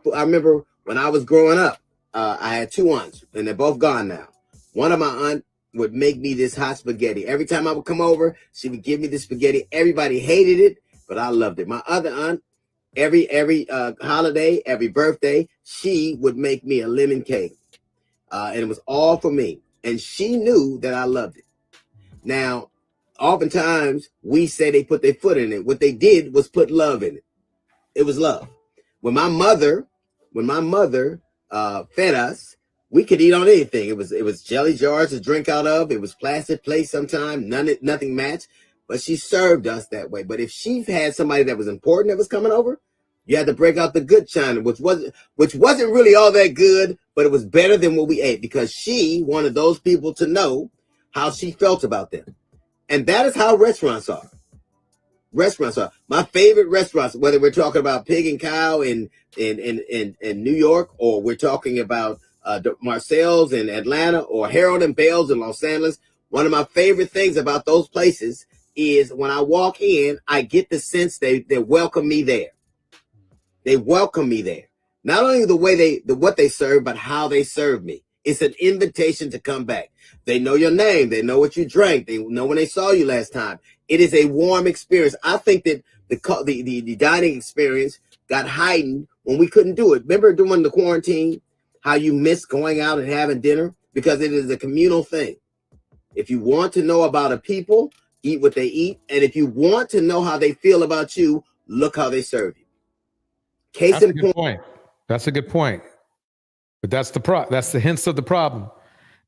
remember when I was growing up, I had two aunts, and they're both gone now. One of my aunt would make me this hot spaghetti. Every time I would come over, she would give me the spaghetti. Everybody hated it, but I loved it. My other aunt, every holiday, every birthday, she would make me a lemon cake. And it was all for me. And she knew that I loved it. Now, oftentimes we say they put their foot in it. What they did was put love in it. It was love. When my mother fed us, we could eat on anything. It was jelly jars to drink out of. It was plastic plates sometimes. Nothing matched. But she served us that way. But if she had somebody that was important that was coming over, you had to break out the good china, which wasn't really all that good, but it was better than what we ate, because she wanted those people to know how she felt about them. And that is how restaurants are. Restaurants are my favorite restaurants, whether we're talking about Pig and Cow in New York, or we're talking about Marcel's in Atlanta, or Harold and Bale's in Los Angeles. One of my favorite things about those places is when I walk in, I get the sense they welcome me there. They welcome me there. Not only the way what they serve, but how they serve me. It's an invitation to come back. They know your name. They know what you drank. They know when they saw you last time. It is a warm experience. I think that the dining experience got heightened when we couldn't do it. Remember during the quarantine, how you missed going out and having dinner? Because it is a communal thing. If you want to know about a people, eat what they eat. And if you want to know how they feel about you, look how they serve you.
That's a good point. That's a good point. But that's the hints of the problem.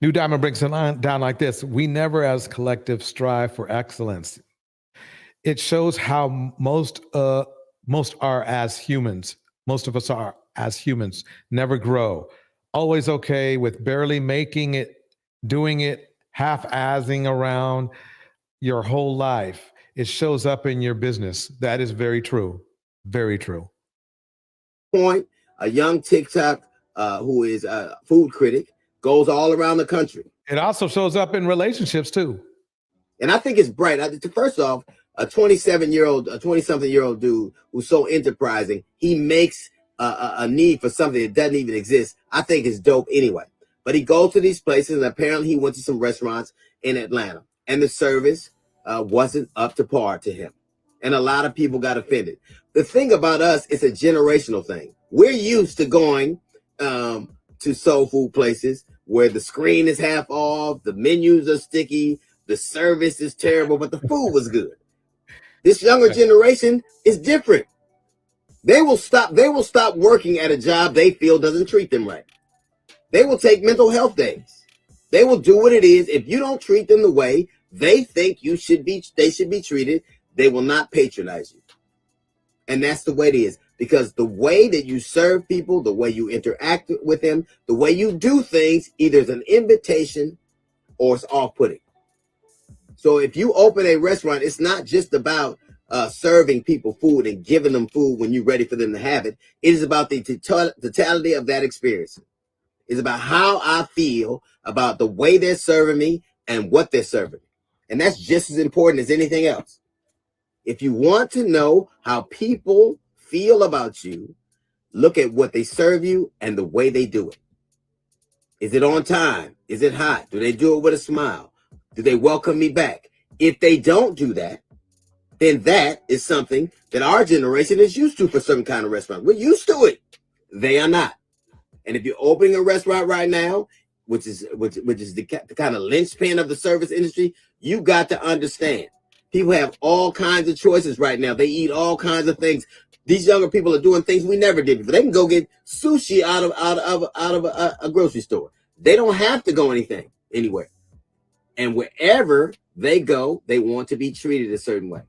New Diamond breaks it down like this. We never as collective strive for excellence. It shows how most are as humans. Most of us are as humans, never grow. Always okay with barely making it, doing it, half-assing around your whole life. It shows up in your business. That is very true. Very true.
Point, a young TikTok who is a food critic, goes all around the country.
It also shows up in relationships too.
And I think it's bright. First off, a 20-something-year-old dude who's so enterprising, he makes a need for something that doesn't even exist. I think it's dope anyway. But he goes to these places, and apparently he went to some restaurants in Atlanta, and the service wasn't up to par to him. And a lot of people got offended. The thing about us, it's a generational thing. We're used to going to soul food places where the screen is half off, the menus are sticky, the service is terrible, but the food was good. This younger generation is different. They will stop working at a job they feel doesn't treat them right. They will take mental health days. They will do what it is. If you don't treat them the way they think they should be treated, they will not patronize you. And that's the way it is. Because the way that you serve people, the way you interact with them, the way you do things, either is an invitation or it's off-putting. So if you open a restaurant, it's not just about serving people food and giving them food when you're ready for them to have it. It is about the totality of that experience. It's about how I feel about the way they're serving me and what they're serving me. And that's just as important as anything else. If you want to know how people feel about you, look at what they serve you and the way they do it. Is it on time? Is it hot? Do they do it with a smile? Do they welcome me back? If they don't do that, then that is something that our generation is used to for some kind of restaurant. We're used to it. They are not. And if you're opening a restaurant right now, which is the kind of linchpin of the service industry, you got to understand. People have all kinds of choices right now. They eat all kinds of things. These younger people are doing things we never did before. They can go get sushi out of a grocery store. They don't have to go anywhere. And wherever they go, they want to be treated a certain way.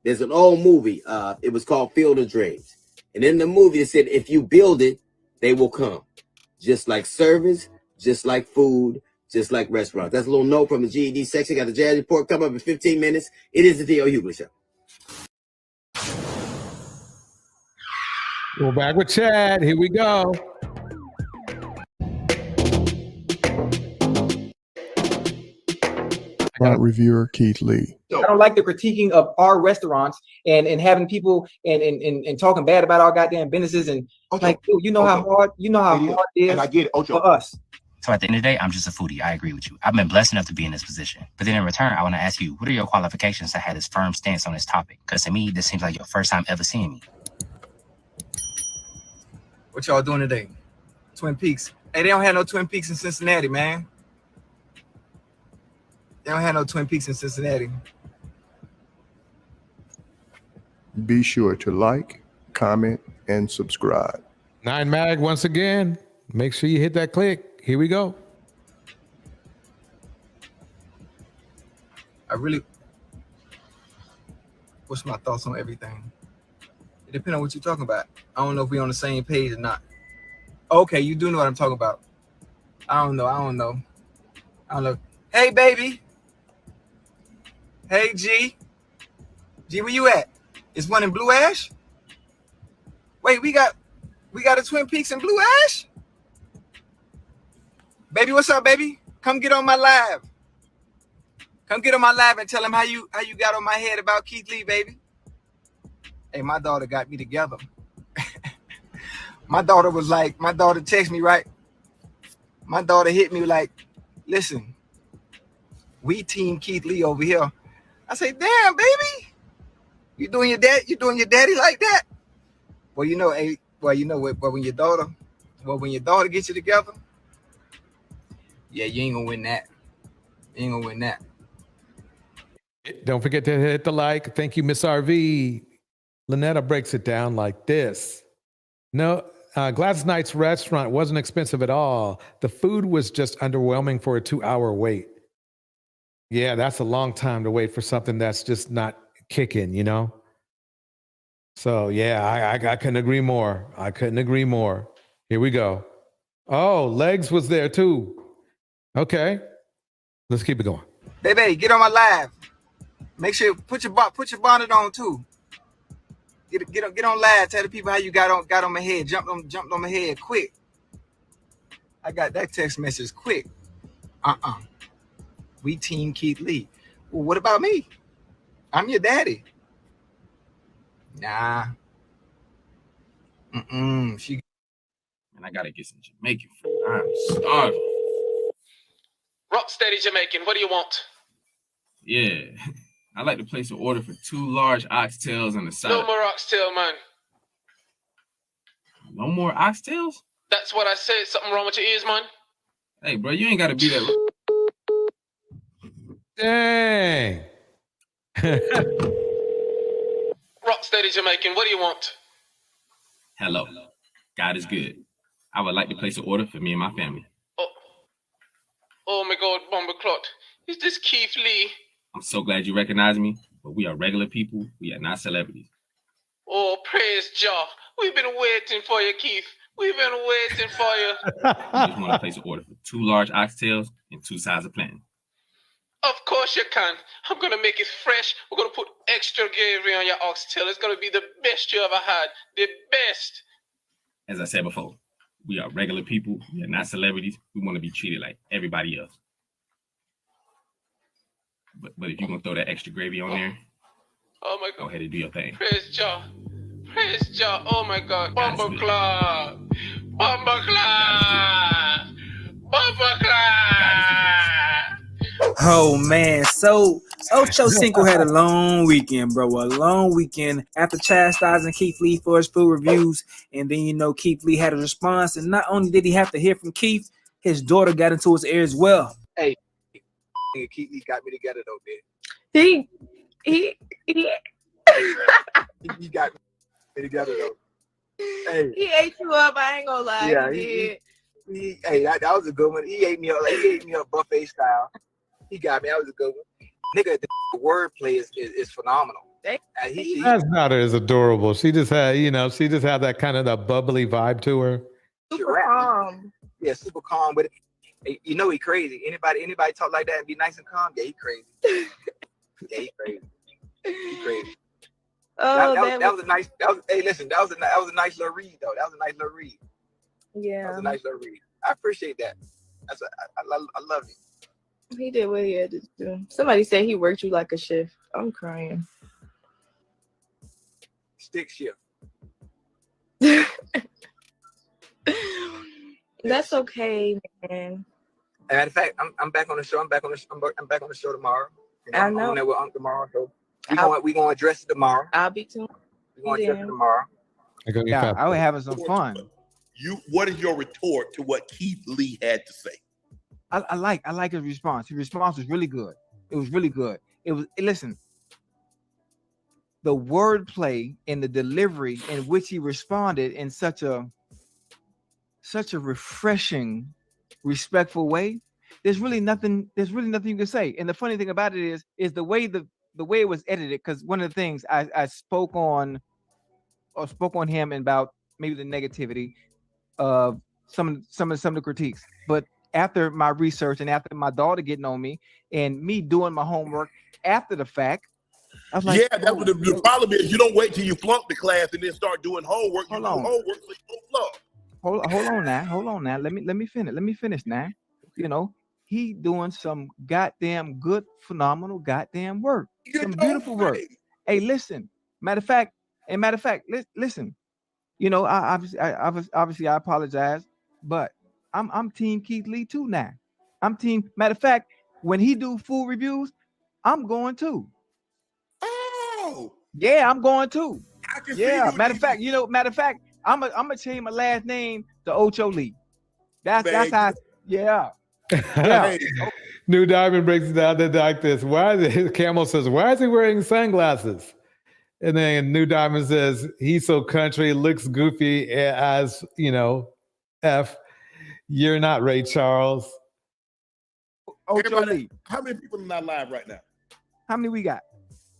There's an old movie. It was called Field of Dreams. And in the movie, it said, if you build it, they will come. Just like service, just like food, just like restaurants. That's a little note from the GED section. Got the Jazz Report coming up in 15 minutes. It is the D.L. Hughley Show.
We're back with Chad. Here we go.
Restaurant reviewer Keith Lee.
I don't like the critiquing of our restaurants and having people and talking bad about our goddamn businesses and like, dude, you know how hard it is,
and I get it,
for us.
So at the end of the day, I'm just a foodie. I agree with you. I've been blessed enough to be in this position. But then in return, I want to ask you, what are your qualifications to have this firm stance on this topic? Because to me, this seems like your first time ever seeing me.
What y'all doing today? Twin Peaks. Hey, they don't have no Twin Peaks in Cincinnati, man. They don't have no Twin Peaks in Cincinnati.
Be sure to like, comment, and subscribe.
9 Mag, once again, make sure you hit that click. Here we go.
What's my thoughts on everything? It depends on what you're talking about. I don't know if we're on the same page or not. Okay, you do know what I'm talking about. I don't know. Hey, baby. Hey, G. G, where you at? Is one in Blue Ash? Wait, we got a Twin Peaks in Blue Ash? Baby, what's up, baby? Come get on my live. Come get on my live and tell him how you got on my head about Keith Lee, baby. Hey, my daughter got me together. My daughter texted me, right? My daughter hit me like, listen, we team Keith Lee over here. I say, damn, baby. You doing your daddy like that? Well, you know what, but when your daughter gets you together, yeah, you ain't gonna win that. You ain't gonna win that.
Don't forget to hit the like. Thank you, Miss RV. Lynetta breaks it down like this. No, Gladys Knight's restaurant wasn't expensive at all. The food was just underwhelming for a 2-hour wait. Yeah, that's a long time to wait for something that's just not kicking, you know? So, yeah, I couldn't agree more. I couldn't agree more. Here we go. Oh, Legs was there too. Okay, let's keep it going.
Baby, get on my live. Make sure put your bonnet on too. Get on live. Tell the people how you got on my head. Jumped on my head quick. I got that text message quick. We team Keith Lee. Well, what about me? I'm your daddy. Nah. And I gotta get some Jamaican food. I'm starving.
Rock steady Jamaican, what do you want?
Yeah. I'd like to place an order for 2 large oxtails and a side.
No more oxtail, man.
No more oxtails?
That's what I said. Something wrong with your ears, man?
Hey, bro, you ain't gotta be that.
Dang.
Rock steady Jamaican, what do you want?
Hello. God is good.
I would like to place an order for me and my family.
Oh my God, Bumbleclot. Is this Keith Lee?
I'm so glad you recognize me, but we are regular people. We are not celebrities.
Oh, praise Jah. We've been waiting for you, Keith. We've been waiting for you.
I just want to place an order for 2 large oxtails and 2 sides of plantain.
Of course you can. I'm going to make it fresh. We're going to put extra gravy on your oxtail. It's going to be the best you ever had. The best.
As I said before, we are regular people. We are not celebrities. We want to be treated like everybody else. But if you're going to throw that extra gravy on there,
oh my God,
go ahead and do your thing.
Praise Jah. Praise Jah. Oh my God. Bumbleclot. Bumbleclot. Bumbleclot.
Oh man, so Ocho Cinco had a long weekend, bro. A long weekend after chastising Keith Lee for his food reviews, and then Keith Lee had a response, and not only did he have to hear from Keith, his daughter got into his ear as well.
Hey, Keith Lee got me together though, man.
He
got me together though. Hey,
he ate you up. I ain't gonna lie.
yeah,
he did.
hey, that was a good one. He ate me up buffet style. He got me. That was a good one. Nigga, the wordplay is phenomenal.
That's not as adorable. She just had, she just had that kind of that bubbly vibe to her.
Super calm.
Yeah, super calm. But he crazy. Anybody talk like that and be nice and calm? Yeah, he crazy. Yeah, he crazy. He crazy.
Oh,
that was a nice. Hey, listen, that was a nice little read though. That was a nice little read.
Yeah,
that was a nice little read. I appreciate that. I love you.
He did what he had to do. Somebody said he worked you like a shift. I'm crying.
Stick shift.
That's okay, man.
Matter of fact, I'm back on the show. I'm back on the show tomorrow.
I know.
I'm on there with Unc tomorrow. So we gonna address it tomorrow.
I'll be too.
We gonna address it tomorrow.
Yeah, I was having some fun.
What is your retort to what Keith Lee had to say?
I like his response. His response was really good. It was really good. Listen, the wordplay and the delivery in which he responded in such a refreshing, respectful way. There's really nothing you can say. And the funny thing about it is the way it was edited. Because one of the things I spoke on him about maybe the negativity of some of the critiques, but after my research and after my daughter getting on me and me doing my homework after the fact, I was like,
yeah, that's what the problem is. You don't wait till you flunk the class and then start doing homework. You do homework so you don't flunk.
Hold on now. Let me finish now. He doing some goddamn good, phenomenal goddamn work. Some beautiful work. Hey, listen. Matter of fact, listen. Obviously I apologize, but I'm team Keith Lee too now. Matter of fact, when he do food reviews, I'm going too.
Oh,
yeah, I'm going too.
Yeah,
matter of fact, I'm gonna change my last name to Ocho Lee. That's how. Yeah.
New Diamond breaks it down like this. Camel says, why is he wearing sunglasses? And then New Diamond says, he's so country, looks goofy as, F. You're not Ray Charles.
Ocho Lee.
How many people in our live right now?
How many we got?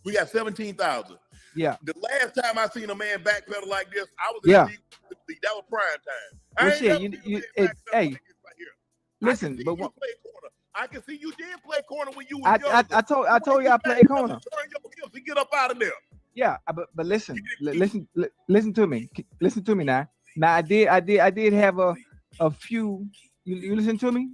We got 17,000.
Yeah.
The last time I seen a man backpedal like this, I was in the league. That was prime time.
Hey, listen, but what?
I can see you did play corner when you was young.
I told you I played corner.
Turn your hips and get up out of there.
Yeah, but listen to me. Listen to me now. Now I did have a few. You listen to me?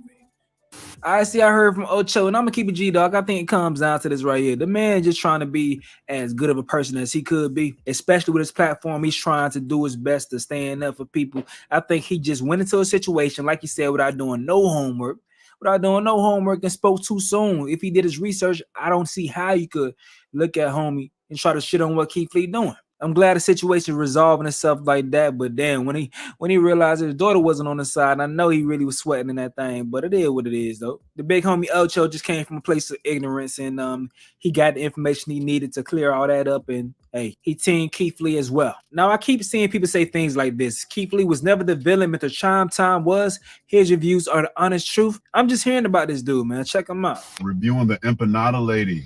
I heard from Ocho, and I'm gonna keep it G, dog. I think it comes down to this right here. The man just trying to be as good of a person as he could be, especially with his platform. He's trying to do his best to stand up for people. I think he just went into a situation, like you said, without doing no homework, and spoke too soon. If he did his research, I don't see how you could look at homie and try to shit on what Keith Lee doing. I'm glad the situation resolving itself like that, but damn, when he realized his daughter wasn't on the side, I know he really was sweating in that thing, but it is what it is, though. The big homie Ocho just came from a place of ignorance, and he got the information he needed to clear all that up and hey, he teamed Keith Lee as well. Now, I keep seeing people say things like this. Keith Lee was never the villain, Mr. Chime Time was. His reviews are the honest truth. I'm just hearing about this dude, man. Check him out.
Reviewing the empanada lady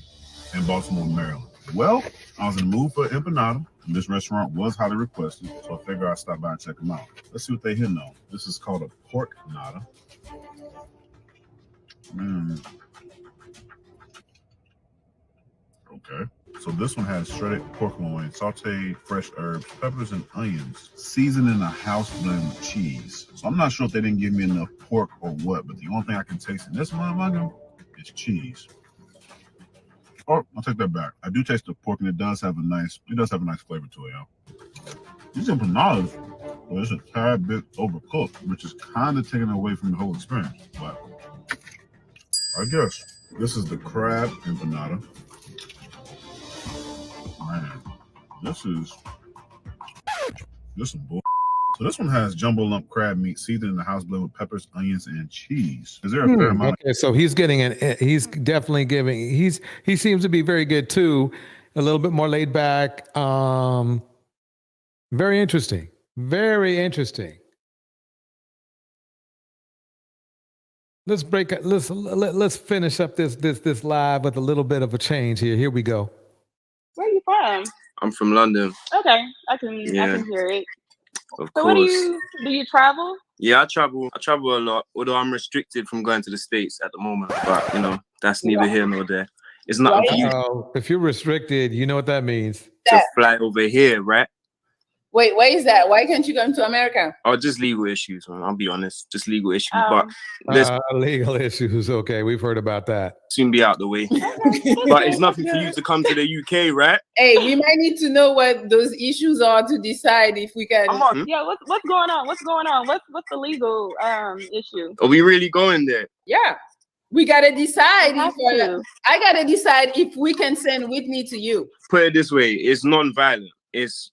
in Baltimore, Maryland. Well, I was in the mood for empanada, and this restaurant was highly requested, so I figured I'd stop by and check them out. Let's see what they hitting on. This is called a pork nada. Okay. So this one has shredded pork loin, sauteed fresh herbs, peppers, and onions, seasoned in a house blend with cheese. So I'm not sure if they didn't give me enough pork or what, but the only thing I can taste in this motherfucker is cheese. Oh, I'll take that back. I do taste the pork, and it does have a nice flavor to it, y'all. These empanadas, well, it's a tad bit overcooked, which is kind of taken away from the whole experience. But I guess this is the crab empanada. Man, this is bull. So this one has jumbo lump crab meat seasoned in the house blend with peppers, onions, and cheese. Is there a fair amount?
Okay, so he's definitely giving. He seems to be very good too. A little bit more laid back. Very interesting. Very interesting. Let's finish up this live with a little bit of a change here. Here we go.
Where are you from?
I'm from London.
Okay, I can hear it.
Of
So
course.
what do you travel?
Yeah, I travel a lot, although I'm restricted from going to the States at the moment. But you know, that's neither here nor there. It's not for you
If you're restricted, you know what that means.
to fly over here, right?
Wait, why is that? Why can't you come to America?
Or just legal issues, man. I'll be honest, just legal issues. But let's
Legal issues. Okay, we've heard about that.
soon be out the way. But it's nothing for you to come to the UK, right?
Hey, we might need to know what those issues are to decide if we can. Yeah, what's going on? What's going on? What's the legal issue?
Are we really going there?
Yeah, we gotta decide. I gotta decide if we can send Whitney to you.
Put it this way: it's non-violent. It's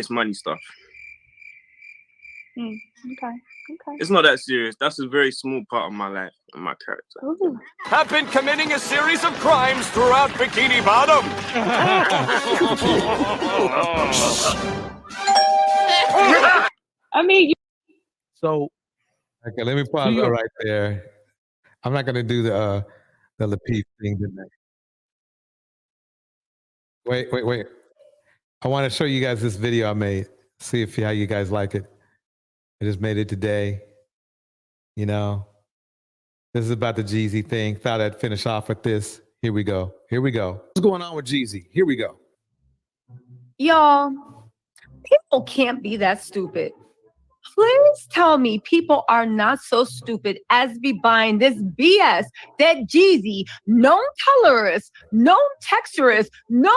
money stuff.
Okay.
It's not that serious. That's a very small part of my life and my character.
Have been committing a series of crimes throughout Bikini Bottom.
I mean,
So, okay, let me pause right there. I'm not going to do the Lapeef thing tonight. Wait. I want to show you guys this video I made. See how you guys like it. I just made it today. You know, this is about the Jeezy thing. Thought I'd finish off with this. Here we go. What's going on with Jeezy? Here we go.
Y'all, people can't be that stupid. Please tell me people are not so stupid as be buying this BS that Jeezy, known colorist, known texturist, known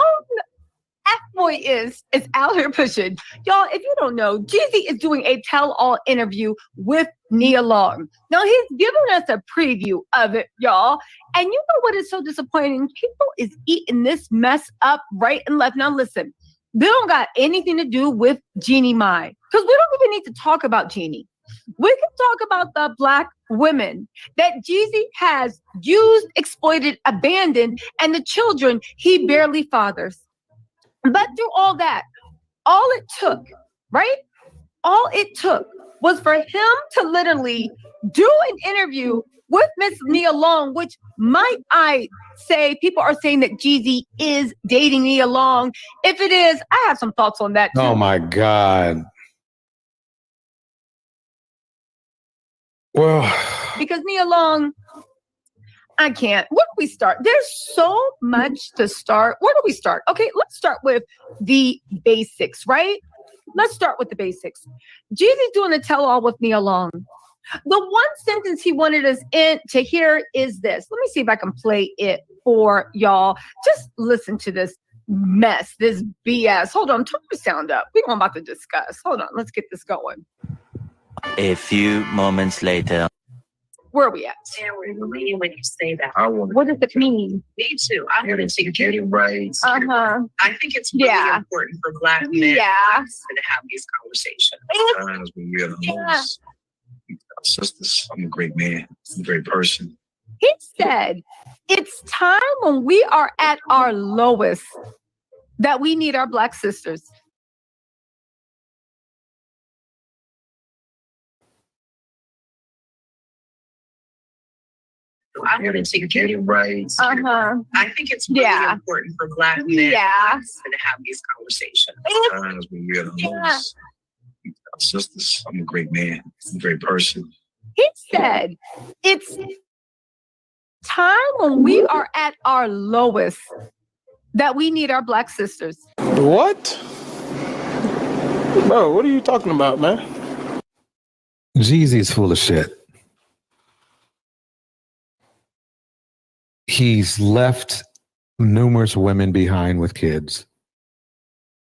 F-boy is out here pushing. Y'all, if you don't know, Jeezy is doing a tell-all interview with Nia Long. Now, he's giving us a preview of it, y'all. And you know what is so disappointing? People is eating this mess up right and left. Now, listen, they don't got anything to do with Jeannie Mai, because we don't even need to talk about Jeannie. We can talk about the Black women that Jeezy has used, exploited, abandoned, and the children he barely fathers. But through all that, all it took was for him to literally do an interview with Miss Nia Long, which might I say, people are saying that Jeezy is dating Nia Long. If it is, I have some thoughts on that too.
Oh my God. Well,
Because Nia Long, I can't. Where do we start? There's so much to start. Where do we start? Okay, let's start with the basics, right? Let's start with the basics. Jeezy's doing a tell-all with Nia Long. The one sentence he wanted us to hear is this. Let me see if I can play it for y'all. Just listen to this mess, this BS. Hold on, turn the sound up. We're about to discuss. Hold on, let's get this going.
A few moments later.
Where are we at?
When you say that,
What does it mean?
me too. I want to see getting rights.
Uh-huh.
I think it's really
Yeah.
important for Black men
Yeah.
to have these conversations.
Times when we're the most sisters. I'm a great man. I'm a great person.
He said, it's time when we are at our lowest that we need our Black sisters.
I want to take care of your rights. I think it's really important for Black men to have these conversations.
Times when you're at the lowest, sisters, I'm a great man. I'm a great person.
He said, it's time when we are at our lowest that we need our Black sisters.
What? Bro, what are you talking about, man?
Jeezy's full of shit. He's left numerous women behind with kids.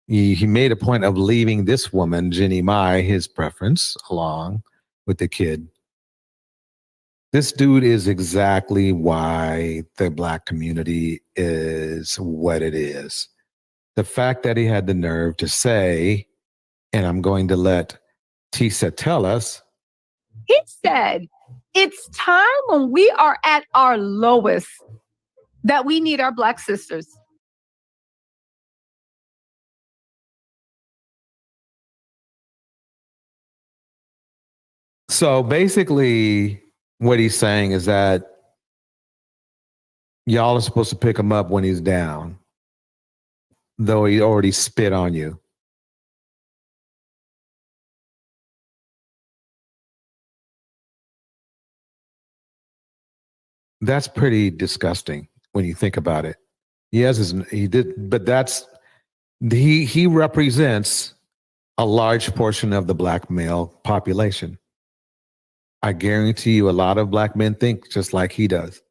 He made a point of leaving this woman, Jenny Mai, his preference, along with the kid. This dude is exactly why the Black community is what it is. The fact that he had the nerve to say, and I'm going to let Tisa tell us.
He said, it's time when we are at our lowest that we need our Black sisters.
So basically, what he's saying is that y'all are supposed to pick him up when he's down, though he already spit on you. That's pretty disgusting when you think about it. Yes, he did, but he represents a large portion of the Black male population. I guarantee you a lot of Black men think just like he does.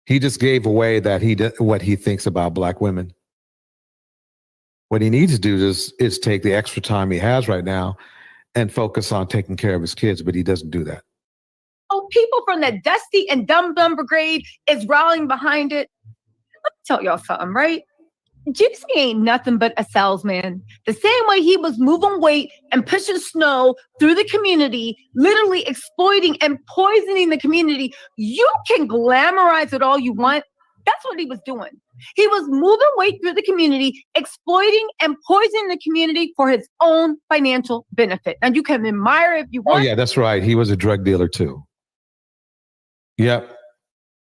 He just gave away that what he thinks about Black women. What he needs to do is take the extra time he has right now and focus on taking care of his kids, but he doesn't do that.
Oh, people from the dusty and dumb brigade is rallying behind it. Let me tell y'all something, right? Jeezy ain't nothing but a salesman. The same way he was moving weight and pushing snow through the community, literally exploiting and poisoning the community. You can glamorize it all you want. That's what he was doing. He was moving weight through the community, exploiting and poisoning the community for his own financial benefit. And you can admire if you want.
Oh, yeah, that's right. He was a drug dealer too. Yep.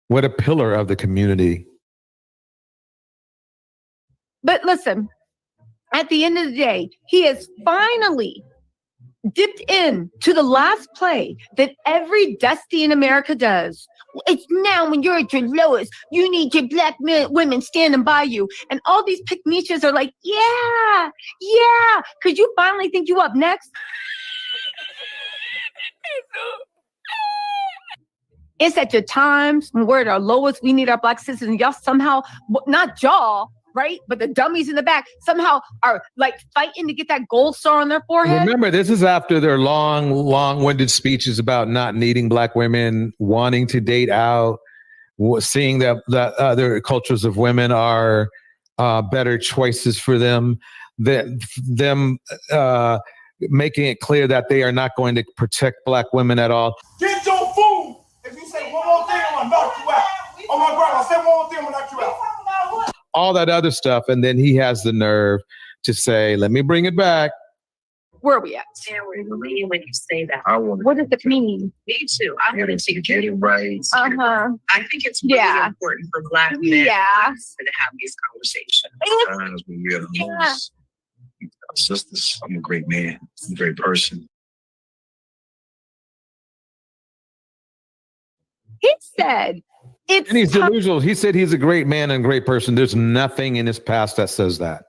What a pillar of the community.
But listen, at the end of the day, he has finally dipped in to the last play that every Dusty in America does. It's now when you're at your lowest, you need your Black women standing by you. And all these pick-me-shers are like, yeah, because you finally think you up next. It's at your times when we're at our lowest, we need our Black sisters, and y'all somehow, not y'all, right? But the dummies in the back somehow are like fighting to get that gold star on their forehead.
Remember, this is after their long-winded speeches about not needing Black women, wanting to date out, seeing that other cultures of women are better choices for them, them making it clear that they are not going to protect Black women at all.
Get your food! If you say one more thing, I'm gonna knock you out. Oh my God, I said one more thing, I'm gonna knock you out.
All that other stuff, and then he has the nerve to say, let me bring it back.
Where are we at?
When you say that.
What does it mean?
Me too. I want to take care of your rights. I think it's really important for Black men to have these conversations.
Times when you're at the lowest, sisters, I'm a great man. I'm a great person.
He said,
and he's delusional. He said he's a great man and great person. There's nothing in his past that says that.